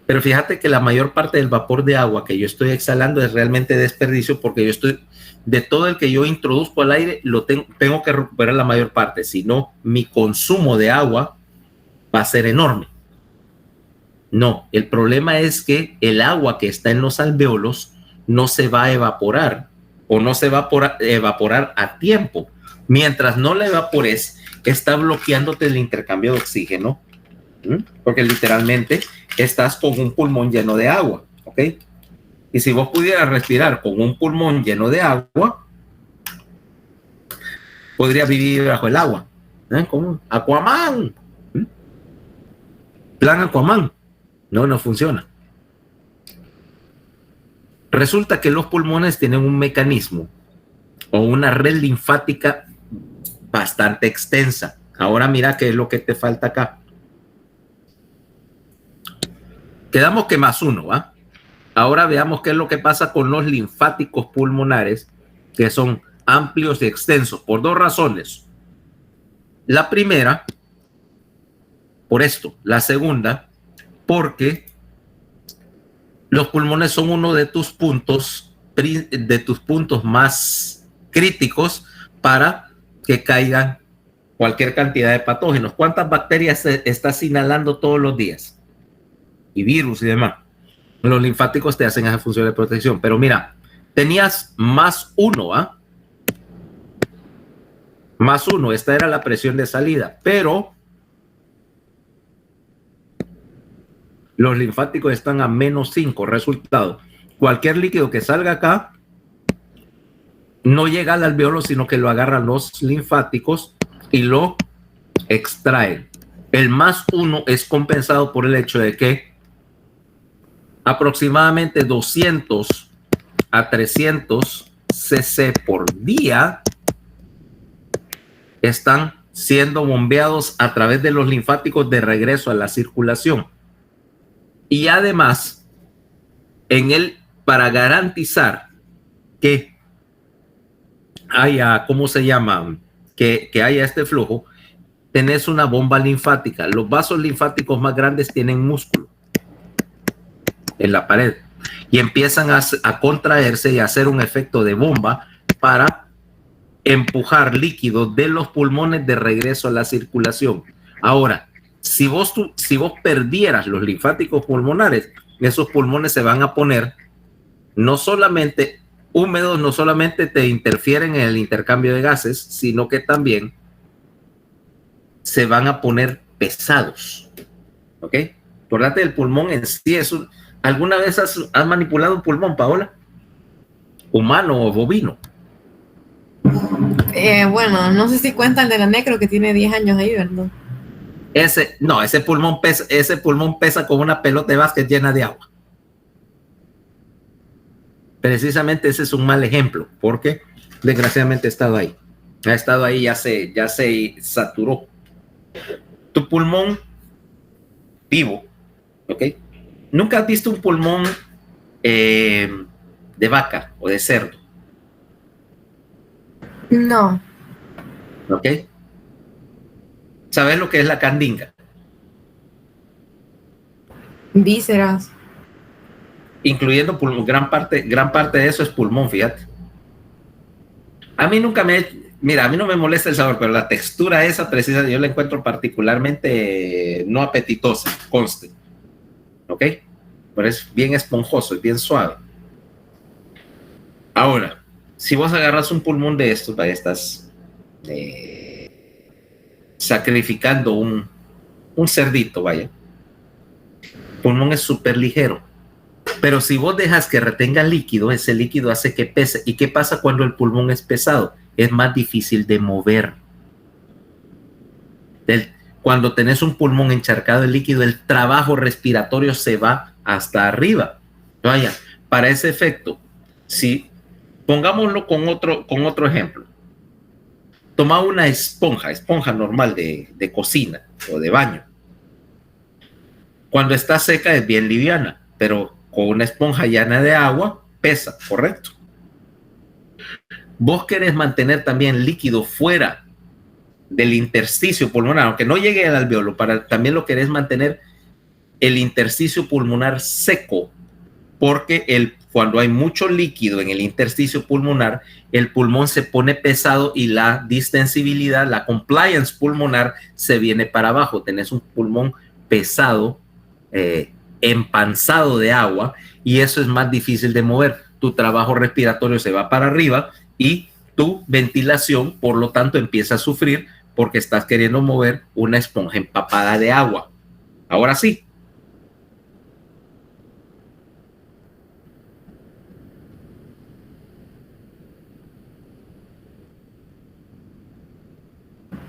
pero fíjate que la mayor parte del vapor de agua que yo estoy exhalando es realmente desperdicio, porque de todo el que yo introduzco al aire, tengo que recuperar la mayor parte, si no, mi consumo de agua va a ser enorme. No, el problema es que el agua que está en los alvéolos no se va a evaporar o no se va a evaporar a tiempo. Mientras no la evapores, está bloqueándote el intercambio de oxígeno, porque literalmente estás con un pulmón lleno de agua, ¿ok? Y si vos pudieras respirar con un pulmón lleno de agua, podrías vivir bajo el agua, como Aquaman, plan Aquaman. No funciona. Resulta que los pulmones tienen un mecanismo o una red linfática bastante extensa. Ahora mira qué es lo que te falta acá. Quedamos que más 1, ¿va? Ahora veamos qué es lo que pasa con los linfáticos pulmonares, que son amplios y extensos, por 2 razones. La primera, por esto. La segunda, porque los pulmones son uno de tus puntos más críticos para que caigan cualquier cantidad de patógenos. ¿Cuántas bacterias estás inhalando todos los días? Y virus y demás. Los linfáticos te hacen esa función de protección. Pero mira, tenías +1, ¿ah? +1, esta era la presión de salida, pero los linfáticos están a -5. Resultado, cualquier líquido que salga acá no llega al alveolo, sino que lo agarran los linfáticos y lo extraen. El +1 es compensado por el hecho de que aproximadamente 200 a 300 cc por día están siendo bombeados a través de los linfáticos de regreso a la circulación. Y además, para garantizar que haya, ¿cómo se llama? Que haya este flujo, tenés una bomba linfática. Los vasos linfáticos más grandes tienen músculo en la pared y empiezan a contraerse y a hacer un efecto de bomba para empujar líquidos de los pulmones de regreso a la circulación. Ahora, si vos perdieras los linfáticos pulmonares, esos pulmones se van a poner no solamente húmedos, no solamente te interfieren en el intercambio de gases, sino que también se van a poner pesados. ¿Ok? Acordate del pulmón en sí. ¿Alguna vez has manipulado un pulmón, Paola? ¿Humano o bovino? Bueno, no sé si cuenta el de la necro que tiene 10 años ahí, ¿verdad? Ese pulmón pesa como una pelota de básquet llena de agua. Precisamente ese es un mal ejemplo, porque desgraciadamente ha estado ahí, ya se saturó. Tu pulmón vivo, ¿ok? ¿Nunca has visto un pulmón de vaca o de cerdo? No. ¿Ok? ¿Sabes lo que es la candinga? Vísceras. Incluyendo pulmón, gran parte de eso es pulmón, fíjate. A mí no me molesta el sabor, pero la textura esa precisa yo la encuentro particularmente no apetitosa, conste. ¿Ok? Pero es bien esponjoso, es bien suave. Ahora, si vos agarras un pulmón de estos, estás sacrificando un cerdito, vaya. El pulmón es súper ligero. Pero si vos dejas que retenga líquido, ese líquido hace que pese. ¿Y qué pasa cuando el pulmón es pesado? Es más difícil de mover. Cuando tenés un pulmón encharcado de líquido, el trabajo respiratorio se va hasta arriba. Vaya, para ese efecto, si pongámoslo con otro ejemplo. Toma una esponja normal de cocina o de baño. Cuando está seca es bien liviana, pero con una esponja llena de agua pesa, ¿correcto? Vos querés mantener también líquido fuera del intersticio pulmonar, aunque no llegue al alveolo, también lo querés mantener el intersticio pulmonar seco, porque cuando hay mucho líquido en el intersticio pulmonar, el pulmón se pone pesado y la distensibilidad, la compliance pulmonar se viene para abajo. Tenés un pulmón pesado, empanzado de agua, y eso es más difícil de mover. Tu trabajo respiratorio se va para arriba y tu ventilación, por lo tanto, empieza a sufrir porque estás queriendo mover una esponja empapada de agua. Ahora sí.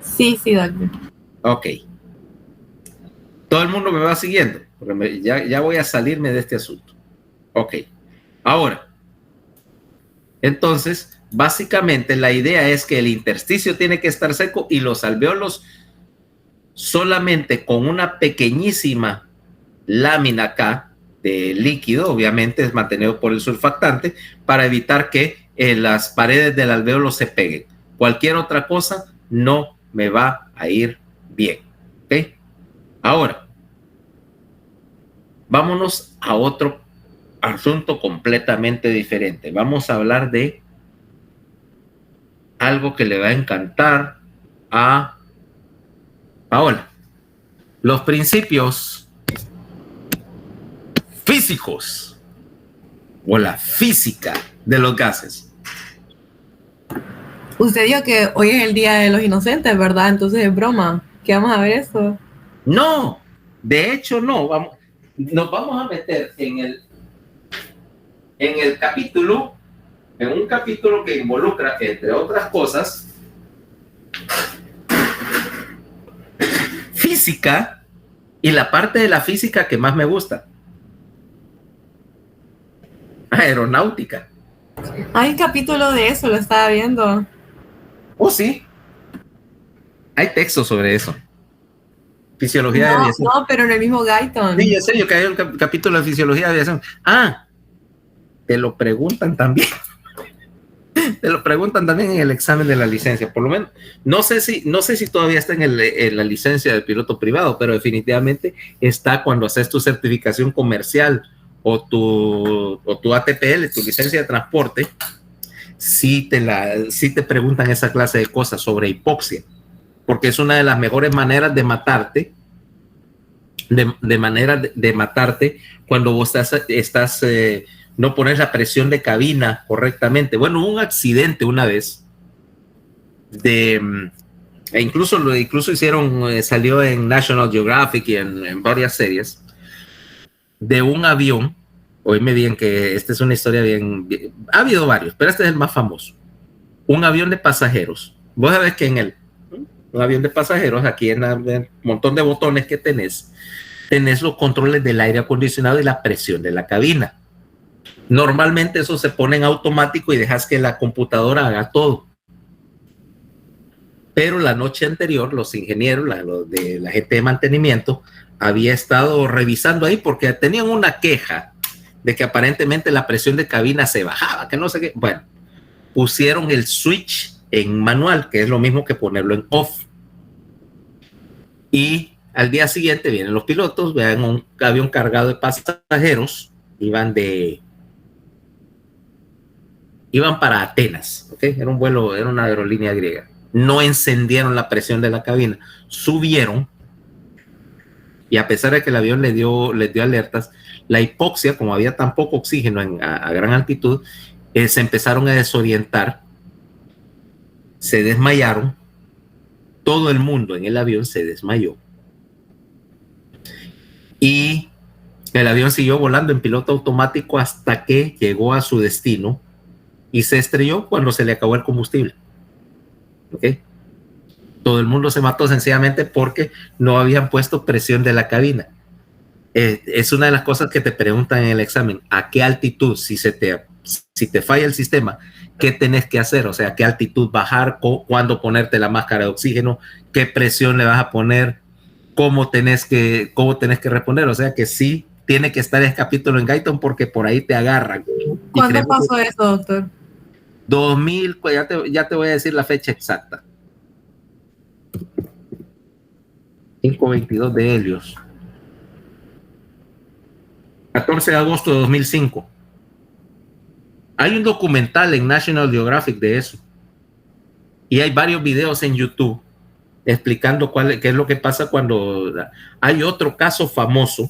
Sí, doctor. Ok. Todo el mundo me va siguiendo, porque ya voy a salirme de este asunto. Ok. Ahora, entonces, básicamente la idea es que el intersticio tiene que estar seco y los alveolos solamente con una pequeñísima lámina acá de líquido, obviamente es mantenido por el surfactante, para evitar que las paredes del alveolo se peguen. Cualquier otra cosa no me va a ir bien. ¿Ok? Ahora, vámonos a asunto completamente diferente. Vamos a hablar de algo que le va a encantar a Paola. Los principios físicos o la física de los gases. Usted dijo que hoy es el Día de los Inocentes, ¿verdad? Entonces es broma. ¿Qué vamos a ver eso? No, de hecho no. Nos vamos a meter en el capítulo, en un capítulo que involucra, entre otras cosas, física, y la parte de la física que más me gusta, aeronáutica. Hay un capítulo de eso, lo estaba viendo. Oh, sí. Hay textos sobre eso. Fisiología de aviación. No, pero en el mismo Guyton. Sí, en serio que hay un capítulo de fisiología de aviación. Ah, te lo preguntan también. Te lo preguntan también en el examen de la licencia. Por lo menos, no sé si todavía está en la licencia de piloto privado, pero definitivamente está cuando haces tu certificación comercial o tu ATPL, tu licencia de transporte. Sí te preguntan esa clase de cosas sobre hipoxia, porque es una de las mejores maneras de matarte, de matarte cuando vos estás no pones la presión de cabina correctamente. Bueno, hubo un accidente una vez incluso hicieron, salió en National Geographic y en varias series, de un avión. Oíme bien que esta es una historia bien, ha habido varios, pero este es el más famoso. Un avión de pasajeros. Vos sabés que un avión de pasajeros, aquí en el montón de botones que tenés los controles del aire acondicionado y la presión de la cabina. Normalmente eso se pone en automático y dejas que la computadora haga todo. Pero la noche anterior, los ingenieros, la gente de mantenimiento, había estado revisando ahí porque tenían una queja de que aparentemente la presión de cabina se bajaba, que no sé qué. Bueno, pusieron el switch en manual, que es lo mismo que ponerlo en off. Y al día siguiente vienen los pilotos, vean un avión cargado de pasajeros, iban para Atenas, ¿ok? Era un vuelo, era una aerolínea griega. No encendieron la presión de la cabina, subieron, y a pesar de que el avión les dio alertas, la hipoxia, como había tan poco oxígeno a gran altitud, se empezaron a desorientar, se desmayaron, todo el mundo en el avión se desmayó. Y el avión siguió volando en piloto automático hasta que llegó a su destino y se estrelló cuando se le acabó el combustible. ¿Ok? Todo el mundo se mató sencillamente porque no habían puesto presión de la cabina. Es una de las cosas que te preguntan en el examen. ¿A qué altitud? Si te falla el sistema, ¿qué tenés que hacer? O sea, ¿a qué altitud bajar? ¿Cuándo ponerte la máscara de oxígeno? ¿Qué presión le vas a poner? ¿Cómo tenés que responder? O sea que sí tiene que estar ese capítulo en Guyton porque por ahí te agarran. ¿Cuándo pasó eso, doctor? 2000, ya te voy a decir la fecha exacta. 522 de Helios. 14 de agosto de 2005. Hay un documental en National Geographic de eso. Y hay varios videos en YouTube explicando qué es lo que pasa cuando hay otro caso famoso,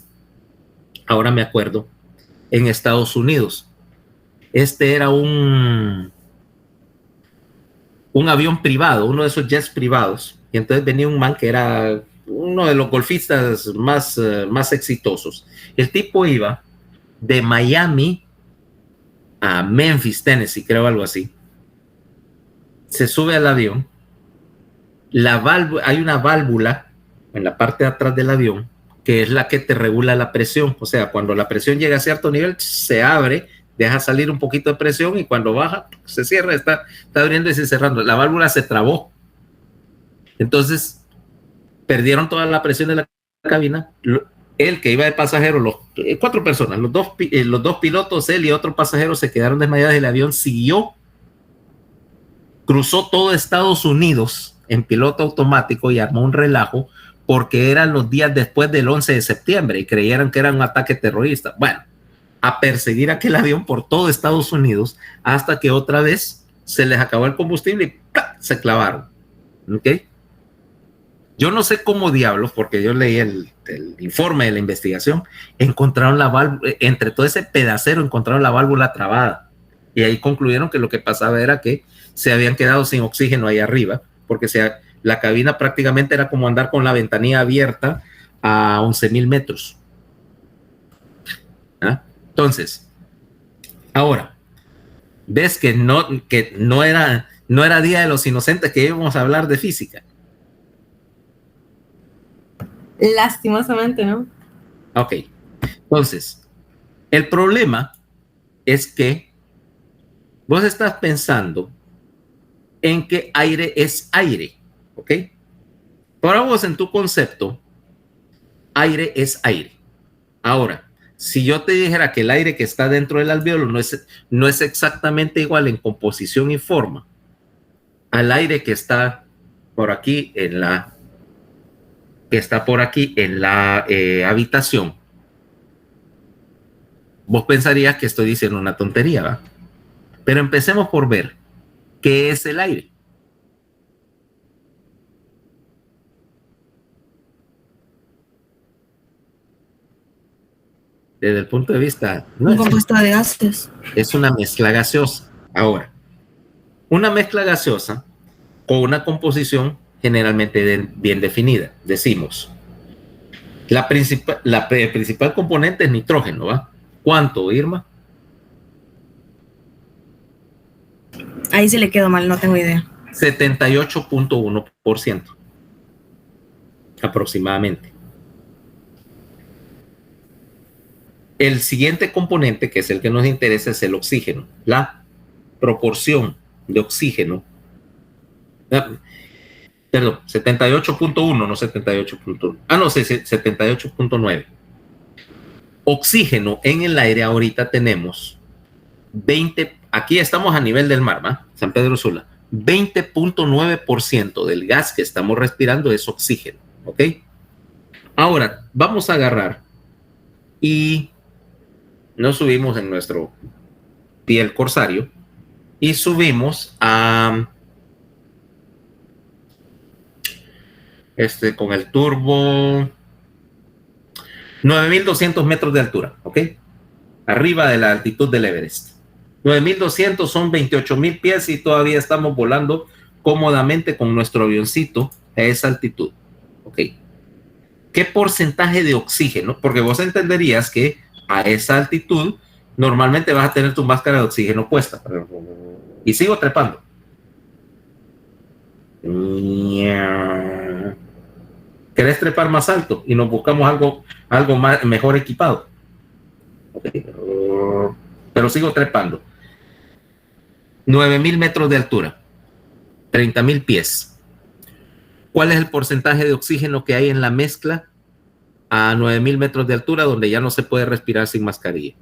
ahora me acuerdo, en Estados Unidos. Este era un avión privado, uno de esos jets privados, y entonces venía un man que era uno de los golfistas más exitosos. El tipo iba de Miami a Memphis, Tennessee, creo, algo así. Se sube al avión, hay una válvula en la parte de atrás del avión que es la que te regula la presión. O sea, cuando la presión llega a cierto nivel, se abre, deja salir un poquito de presión y cuando baja, se cierra, está abriendo y se cerrando. La válvula se trabó. Entonces, perdieron toda la presión de la cabina. El que iba de pasajero, 4 personas, los dos pilotos, él y otro pasajero se quedaron desmayados. El avión siguió, cruzó todo Estados Unidos en piloto automático y armó un relajo porque eran los días después del 11 de septiembre y creyeron que era un ataque terrorista. Bueno, a perseguir aquel avión por todo Estados Unidos hasta que otra vez se les acabó el combustible y ¡plac! Se clavaron. ¿Ok? Yo no sé cómo diablos, porque yo leí el informe de la investigación, encontraron la válvula, entre todo ese pedacero encontraron la válvula trabada. Y ahí concluyeron que lo que pasaba era que se habían quedado sin oxígeno ahí arriba, porque la cabina prácticamente era como andar con la ventanilla abierta a 11,000 metros. ¿Ah? Entonces, ahora, ves que no era Día de los Inocentes que íbamos a hablar de física. Lastimosamente, ¿no? Ok, entonces, el problema es que vos estás pensando en que aire es aire, ¿ok? Para vos, en tu concepto, aire es aire. Ahora, si yo te dijera que el aire que está dentro del alvéolo no es exactamente igual en composición y forma al aire que está por aquí en la habitación, vos pensarías que estoy diciendo una tontería, ¿va? Pero empecemos por ver qué es el aire. Desde el punto de vista, Un compuesto de gases. es una mezcla gaseosa. Ahora, una mezcla gaseosa con una composición generalmente bien definida. Decimos, el principal componente es nitrógeno, ¿va? ¿Cuánto, Irma? Ahí sí le quedó mal, no tengo idea. 78.1% aproximadamente. El siguiente componente, que es el que nos interesa, es el oxígeno. La proporción de oxígeno, perdón, 78.1, no 78.1. No, 78.9. Oxígeno en el aire ahorita tenemos 20, aquí estamos a nivel del mar, ¿va? San Pedro Sula. 20.9% del gas que estamos respirando es oxígeno, ¿ok? Ahora, vamos a agarrar y nos subimos en nuestro piel corsario y subimos a con el turbo 9,200 metros de altura, ¿ok? Arriba de la altitud del Everest. 9,200 son 28,000 pies y todavía estamos volando cómodamente con nuestro avioncito a esa altitud, ¿ok? ¿Qué porcentaje de oxígeno? Porque vos entenderías que a esa altitud normalmente vas a tener tu máscara de oxígeno puesta. Y sigo trepando. ¿Querés trepar más alto? Y nos buscamos algo mejor equipado. Okay. Pero sigo trepando. 9,000 metros de altura. 30,000 pies. ¿Cuál es el porcentaje de oxígeno que hay en la mezcla a 9,000 metros de altura donde ya no se puede respirar sin mascarilla?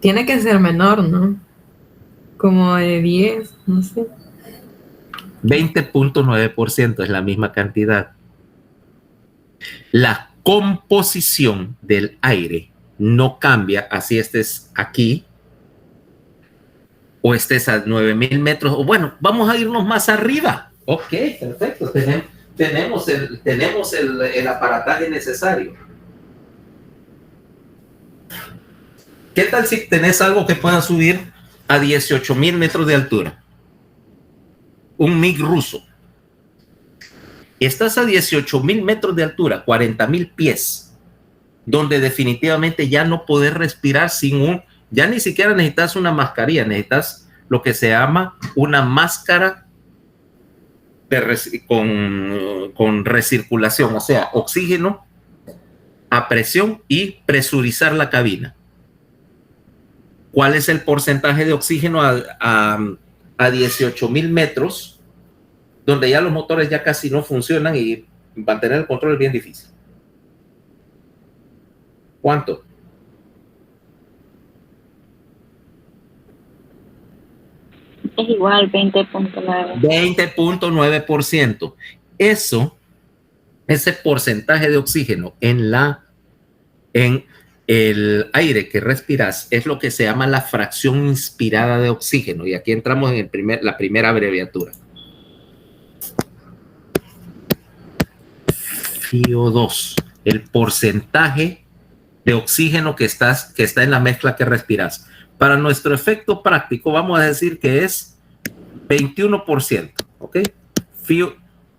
Tiene que ser menor, ¿no? Como de 10, no sé. 20.9% es la misma cantidad. La composición del aire no cambia así estés aquí o estés a 9,000 metros. O bueno, vamos a irnos más arriba. Ok, perfecto. Tenemos el aparataje necesario. ¿Qué tal si tenés algo que pueda subir a 18,000 metros de altura? Un MiG ruso. Estás a 18,000 metros de altura, 40,000 pies, donde definitivamente ya no podés respirar ya ni siquiera necesitas una mascarilla, necesitas lo que se llama una máscara con recirculación, o sea, oxígeno a presión y presurizar la cabina. ¿Cuál es el porcentaje de oxígeno a 18,000 metros, donde ya los motores ya casi no funcionan y mantener el control es bien difícil? ¿Cuánto? Es igual, 20.9. 20.9%. Eso Ese porcentaje de oxígeno en el aire que respiras es lo que se llama la fracción inspirada de oxígeno. Y aquí entramos en la primera abreviatura. FiO2, el porcentaje de oxígeno que está en la mezcla que respiras. Para nuestro efecto práctico, vamos a decir que es 21%, ¿ok?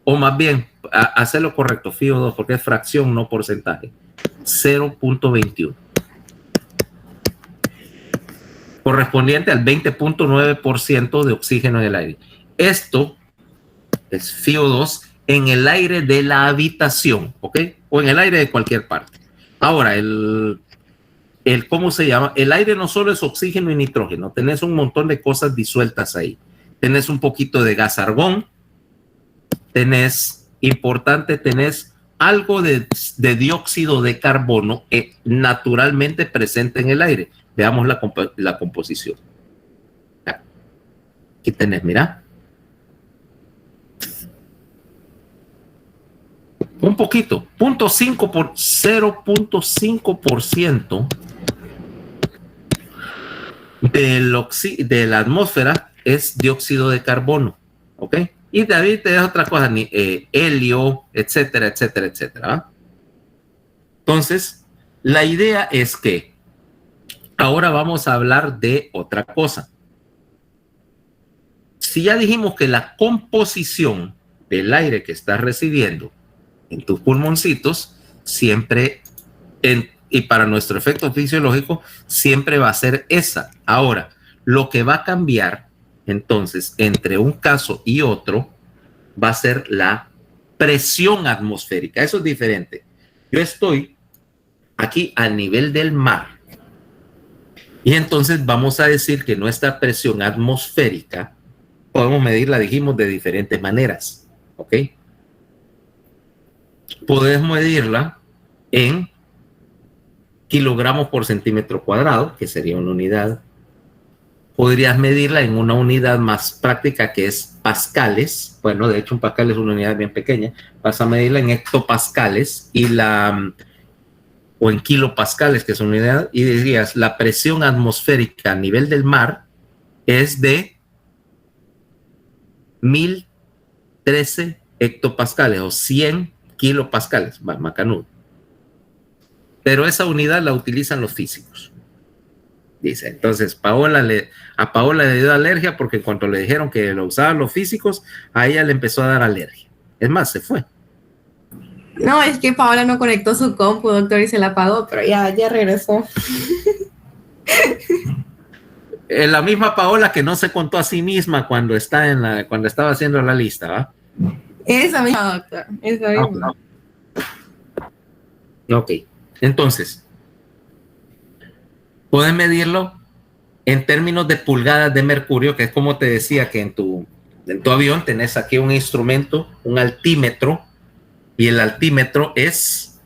O más bien, hacer lo correcto, FiO2, porque es fracción, no porcentaje. 0.21. Correspondiente al 20.9% de oxígeno en el aire. Esto es FiO2 en el aire de la habitación, ¿ok? O en el aire de cualquier parte. Ahora, ¿cómo se llama? El aire no solo es oxígeno y nitrógeno, tenés un montón de cosas disueltas ahí. Tenés un poquito de gas argón, tenés algo de dióxido de carbono naturalmente presente en el aire. Veamos la composición. Aquí tenés, mira. Un poquito, 0.5% de la atmósfera es dióxido de carbono, ¿ok? Y David te da otra cosa, helio, etcétera, etcétera, etcétera. Entonces, la idea es que ahora vamos a hablar de otra cosa. Si ya dijimos que la composición del aire que estás recibiendo en tus pulmoncitos siempre, y para nuestro efecto fisiológico, siempre va a ser esa. Ahora, lo que va a cambiar entonces entre un caso y otro va a ser la presión atmosférica. Eso es diferente. Yo estoy aquí a nivel del mar y entonces vamos a decir que nuestra presión atmosférica podemos medirla, dijimos, de diferentes maneras, ¿ok? Podemos medirla en kilogramos por centímetro cuadrado, que sería una unidad. Podrías medirla en una unidad más práctica que es pascales. Bueno, de hecho un pascal es una unidad bien pequeña. Vas a medirla en hectopascales o en kilopascales, que es una unidad, y dirías la presión atmosférica a nivel del mar es de 1013 hectopascales o 100 kilopascales, macanudo. Pero esa unidad la utilizan los físicos. Dice, entonces a Paola le dio alergia porque en cuanto le dijeron que lo usaban los físicos, a ella le empezó a dar alergia. Es más, se fue. No, es que Paola no conectó su compu, doctor, y se la apagó, pero ya regresó. La misma Paola que no se contó a sí misma cuando estaba haciendo la lista, ¿va? Esa misma, doctor. Esa misma. Ok. Entonces, puedes medirlo en términos de pulgadas de mercurio, que es como te decía que en tu avión tenés aquí un instrumento, un altímetro, y el altímetro es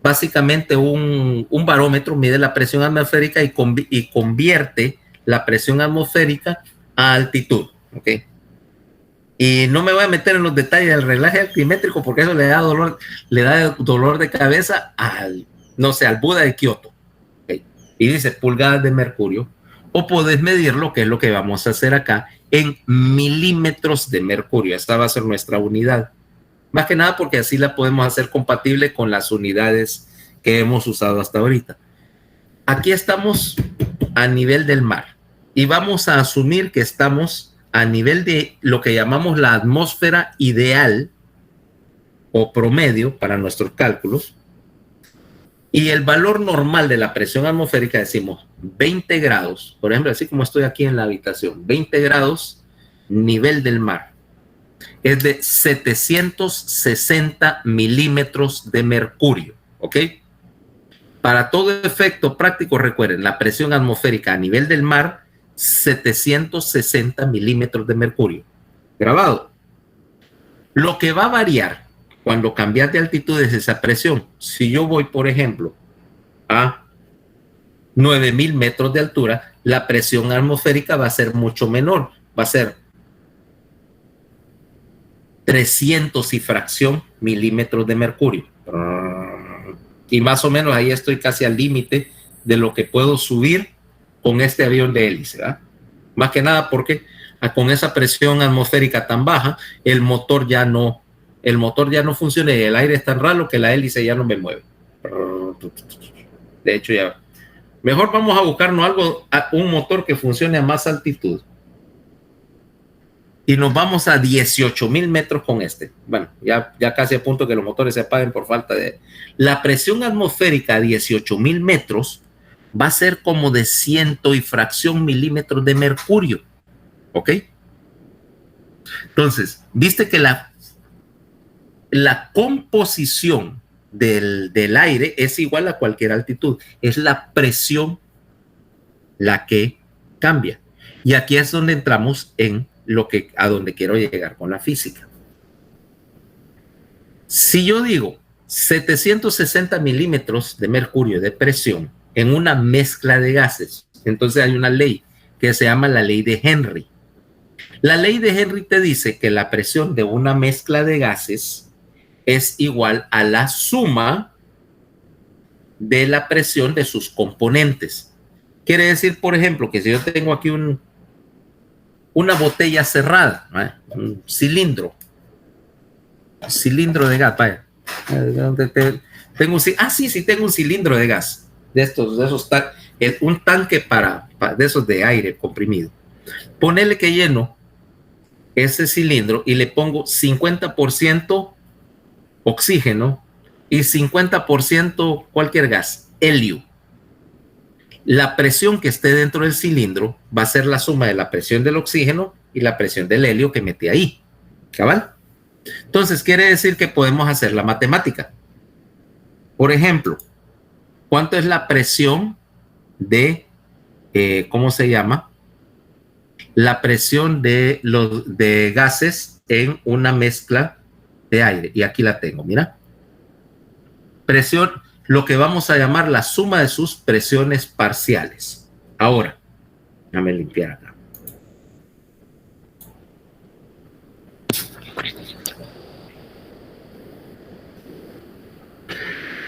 básicamente un barómetro, mide la presión atmosférica y convierte la presión atmosférica a altitud, ¿ok? Y no me voy a meter en los detalles del reglaje altimétrico porque eso le da dolor de cabeza al Buda de Kioto. ¿Okay? Y dice pulgadas de mercurio. O podés medirlo, que es lo que vamos a hacer acá, en milímetros de mercurio. Esta va a ser nuestra unidad. Más que nada porque así la podemos hacer compatible con las unidades que hemos usado hasta ahorita. Aquí estamos a nivel del mar y vamos a asumir que estamos a nivel de lo que llamamos la atmósfera ideal o promedio para nuestros cálculos. Y el valor normal de la presión atmosférica, decimos 20 grados, por ejemplo, así como estoy aquí en la habitación, 20 grados nivel del mar, es de 760 milímetros de mercurio, ¿ok? Para todo efecto práctico, recuerden, la presión atmosférica a nivel del mar, 760 milímetros de mercurio. Grabado. Lo que va a variar cuando cambias de altitud es esa presión. Si yo voy, por ejemplo, a 9,000 metros de altura, la presión atmosférica va a ser mucho menor. Va a ser 300 y fracción milímetros de mercurio. Y más o menos ahí estoy casi al límite de lo que puedo subir con este avión de hélice, ¿verdad? Más que nada porque con esa presión atmosférica tan baja, el motor ya no funciona y el aire es tan raro que la hélice ya no me mueve. De hecho, ya mejor vamos a buscarnos un motor que funcione a más altitud. Y nos vamos a 18,000 metros con este. Bueno, ya casi a punto que los motores se apaguen por falta de... La presión atmosférica a 18,000 metros va a ser como de 100 y fracción milímetros de mercurio. ¿Ok? Entonces, viste que la composición del aire es igual a cualquier altitud. Es la presión la que cambia. Y aquí es donde entramos a donde quiero llegar con la física. Si yo digo 760 milímetros de mercurio de presión en una mezcla de gases, entonces hay una ley que se llama la ley de Henry. La ley de Henry te dice que la presión de una mezcla de gases es igual a la suma de la presión de sus componentes. Quiere decir, por ejemplo, que si yo tengo aquí una botella cerrada, ¿eh? Un cilindro de gas, vaya. Tengo un cilindro de gas, un tanque de esos de aire comprimido. Ponele que lleno ese cilindro y le pongo 50% oxígeno y 50% cualquier gas, helio. La presión que esté dentro del cilindro va a ser la suma de la presión del oxígeno y la presión del helio que metí ahí. ¿Cabal? Entonces, quiere decir que podemos hacer la matemática. Por ejemplo, ¿cuánto es la presión de, ¿cómo se llama? La presión de gases en una mezcla de aire. Y aquí la tengo, mira. Presión, lo que vamos a llamar la suma de sus presiones parciales. Ahora, déjame limpiar acá.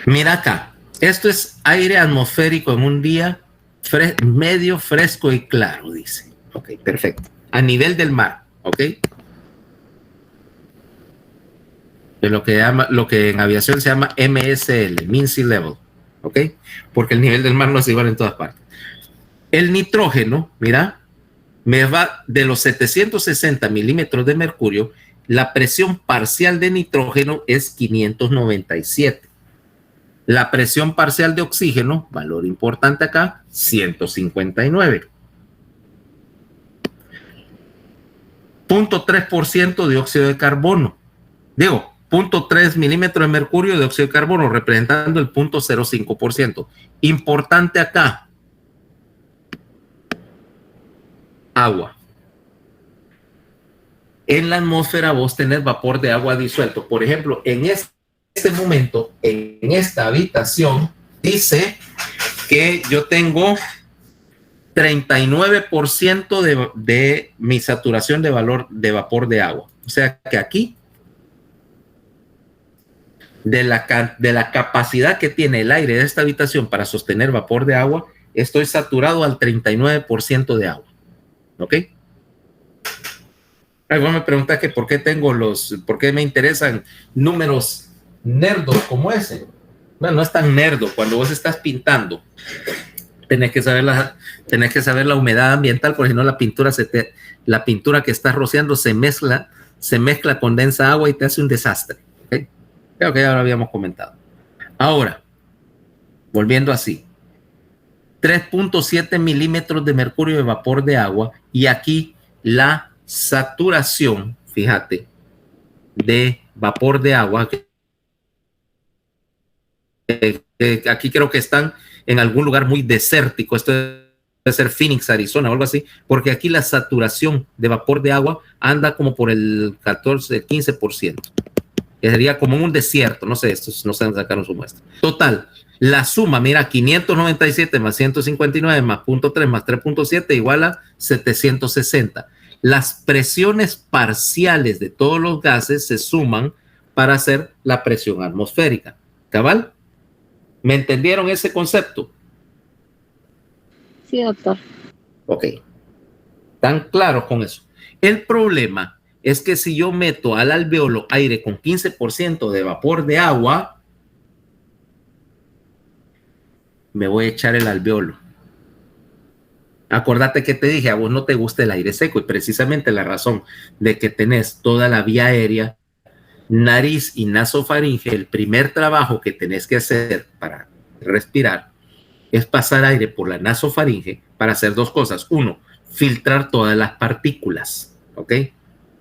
Mira acá, esto es aire atmosférico en un día medio fresco y claro, dice. Ok, perfecto. A nivel del mar, ok. De lo que en aviación se llama MSL, Mean Sea Level, ok. Porque el nivel del mar no es igual en todas partes. El nitrógeno, mira, me va de los 760 milímetros de mercurio, la presión parcial de nitrógeno es 597. La presión parcial de oxígeno, valor importante acá, 159. 0.3% de óxido de carbono. Digo, 0.3 milímetros de mercurio de óxido de carbono, representando el 0.05%. Importante acá. Agua. En la atmósfera vos tenés vapor de agua disuelto. Por ejemplo, en este momento, en esta habitación, dice que yo tengo 39% de mi saturación de valor de vapor de agua. O sea que aquí, de la capacidad que tiene el aire de esta habitación para sostener vapor de agua, estoy saturado al 39% de agua. ¿Ok? Vos me preguntas que por qué me interesan números nerdos como ese. Bueno, no es tan nerdo. Cuando vos estás pintando, tenés que saber la humedad ambiental, porque si no la pintura que estás rociando se mezcla, condensa agua y te hace un desastre. ¿Okay? Creo que ya lo habíamos comentado. Ahora, volviendo así, 3.7 milímetros de mercurio de vapor de agua, y aquí la saturación, fíjate, de vapor de agua, aquí creo que están en algún lugar muy desértico, esto debe ser Phoenix, Arizona o algo así, porque aquí la saturación de vapor de agua anda como por el 15%, que sería como en un desierto, no sé, estos no se sacaron su muestra. Total, la suma, mira, 597 más 159 más 0.3 más 3.7 igual a 760. Las presiones parciales de todos los gases se suman para hacer la presión atmosférica. ¿Cabal? ¿Me entendieron ese concepto? Sí, doctor. Ok. ¿Están claros con eso? El problema es que si yo meto al alveolo aire con 15% de vapor de agua, me voy a echar el alveolo. Acordate que te dije, a vos no te gusta el aire seco y precisamente la razón de que tenés toda la vía aérea, nariz y nasofaringe, el primer trabajo que tenés que hacer para respirar es pasar aire por la nasofaringe para hacer dos cosas. Uno, filtrar todas las partículas, ¿ok?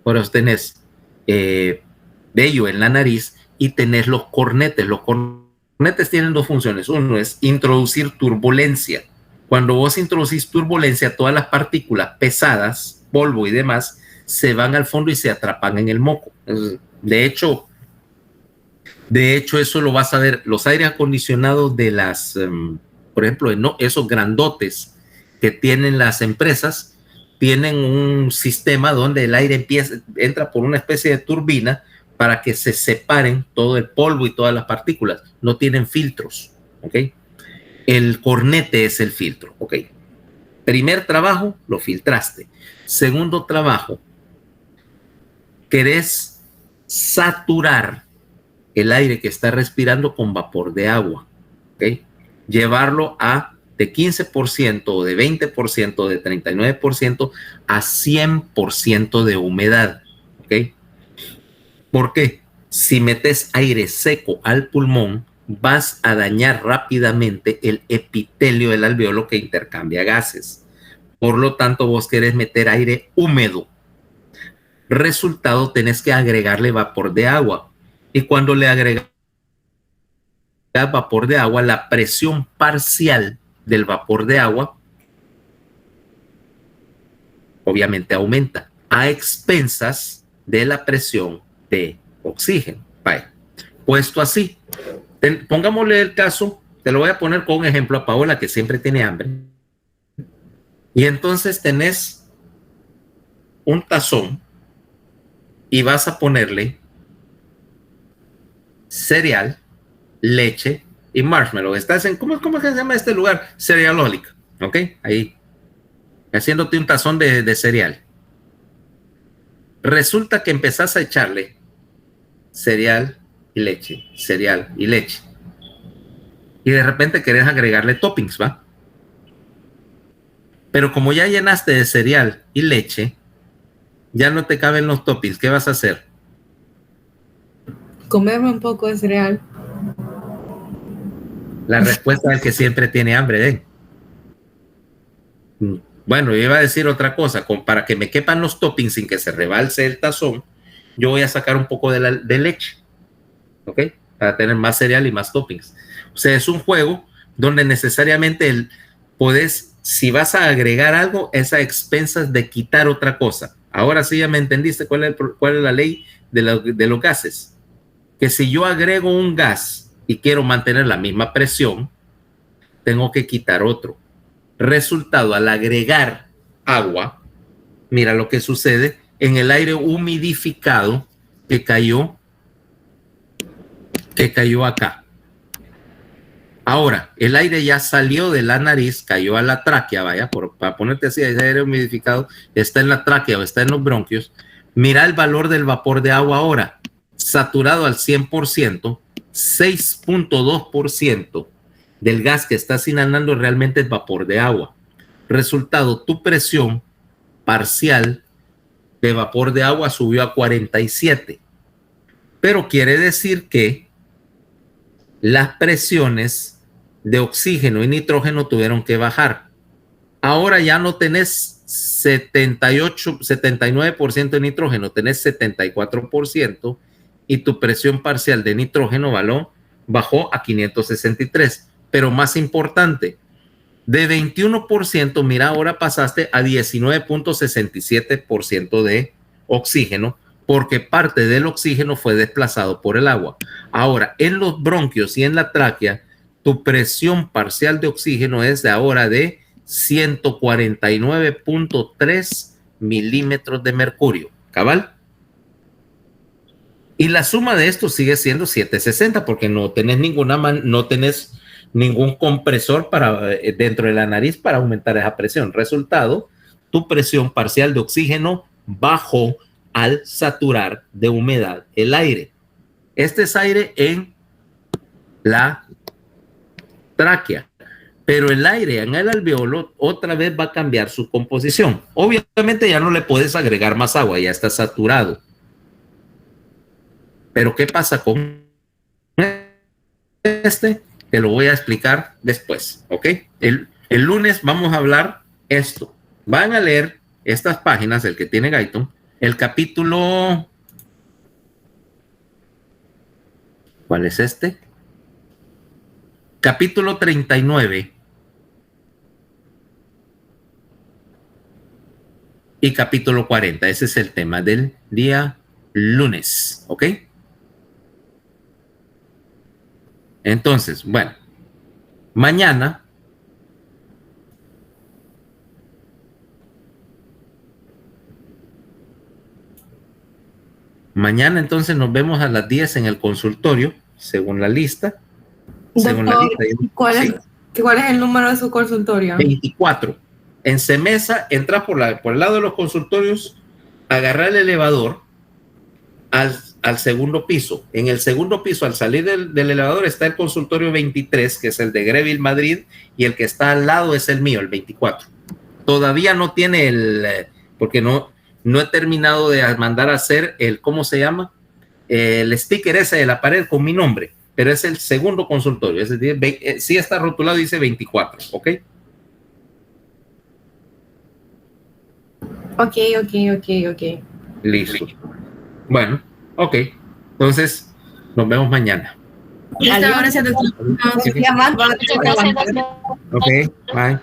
Por eso tenés vello en la nariz y tenés los cornetes. Los cornetes tienen dos funciones. Uno es introducir turbulencia. Cuando vos introducís turbulencia, todas las partículas pesadas, polvo y demás, se van al fondo y se atrapan en el moco. De hecho, eso lo vas a ver. Los aires acondicionados de las, por ejemplo, no, esos grandotes que tienen las empresas, tienen un sistema donde el aire entra por una especie de turbina para que se separen todo el polvo y todas las partículas. No tienen filtros, ¿ok? El cornete es el filtro, ¿ok? Primer trabajo, lo filtraste. Segundo trabajo, querés saturar el aire que está respirando con vapor de agua, ¿ok? Llevarlo a de 15% o de 20% o de 39% a 100% de humedad, ¿ok? ¿Por qué? Si metes aire seco al pulmón, vas a dañar rápidamente el epitelio del alveolo que intercambia gases. Por lo tanto, vos querés meter aire húmedo. Resultado, tenés que agregarle vapor de agua. Y cuando le agregas vapor de agua, la presión parcial del vapor de agua obviamente aumenta a expensas de la presión de oxígeno. Vaya. Puesto así, pongámosle el caso, te lo voy a poner con un ejemplo a Paola, que siempre tiene hambre. Y entonces tenés un tazón y vas a ponerle cereal, leche y marshmallow. Estás en, ¿cómo se llama este lugar? Cerealólica, ¿ok? Ahí, haciéndote un tazón de cereal. Resulta que empezás a echarle cereal y leche, cereal y leche. Y de repente querés agregarle toppings, ¿va? Pero como ya llenaste de cereal y leche, ya no te caben los toppings. ¿Qué vas a hacer? Comerme un poco de cereal. La respuesta es que siempre tiene hambre, ¿eh? Bueno, yo iba a decir otra cosa. Para que me quepan los toppings sin que se rebalse el tazón, yo voy a sacar un poco de leche, ¿ok? Para tener más cereal y más toppings. O sea, es un juego donde necesariamente podés, si vas a agregar algo, es a expensas de quitar otra cosa. Ahora sí ya me entendiste cuál es la ley de los gases. Que si yo agrego un gas y quiero mantener la misma presión, tengo que quitar otro. Resultado, al agregar agua, mira lo que sucede en el aire humidificado que cayó acá. Ahora, el aire ya salió de la nariz, cayó a la tráquea, vaya, para ponerte así, ese aire humidificado está en la tráquea o está en los bronquios. Mira el valor del vapor de agua ahora, saturado al 100%, 6.2% del gas que estás inhalando realmente es vapor de agua. Resultado, tu presión parcial de vapor de agua subió a 47. Pero quiere decir que las presiones de oxígeno y nitrógeno tuvieron que bajar. Ahora ya no tenés 79% de nitrógeno, tenés 74% y tu presión parcial de nitrógeno bajó a 563. Pero más importante, de 21%, mira, ahora pasaste a 19.67% de oxígeno, porque parte del oxígeno fue desplazado por el agua. Ahora, en los bronquios y en la tráquea, tu presión parcial de oxígeno es de ahora de 149.3 milímetros de mercurio, ¿cabal? Y la suma de esto sigue siendo 760 porque no tenés ningún compresor dentro de la nariz para aumentar esa presión. Resultado, tu presión parcial de oxígeno bajó al saturar de humedad el aire. Este es aire en la tráquea, pero el aire en el alveolo otra vez va a cambiar su composición. Obviamente ya no le puedes agregar más agua, ya está saturado. Pero ¿qué pasa con este? Te lo voy a explicar después, ¿ok? El lunes vamos a hablar esto. Van a leer estas páginas, el que tiene Guyton, el capítulo... ¿Cuál es este? Capítulo 39 y capítulo 40. Ese es el tema del día lunes, ¿ok? Entonces, bueno, mañana entonces nos vemos a las 10 en el consultorio, según la lista. Doctor, ¿cuál es el número de su consultorio? 24. En Semesa, entras por el lado de los consultorios, agarrar el elevador al segundo piso. En el segundo piso, al salir del elevador, está el consultorio 23, que es el de Greville, Madrid, y el que está al lado es el mío, el 24. Todavía no tiene porque no he terminado de mandar a hacer ¿cómo se llama? El sticker ese de la pared con mi nombre, pero es el segundo consultorio. Es decir, sí está rotulado, dice 24, ¿ok? Ok. Listo. Bueno, ok. Entonces, nos vemos mañana. Listo, gracias, doctor. Ok, bye.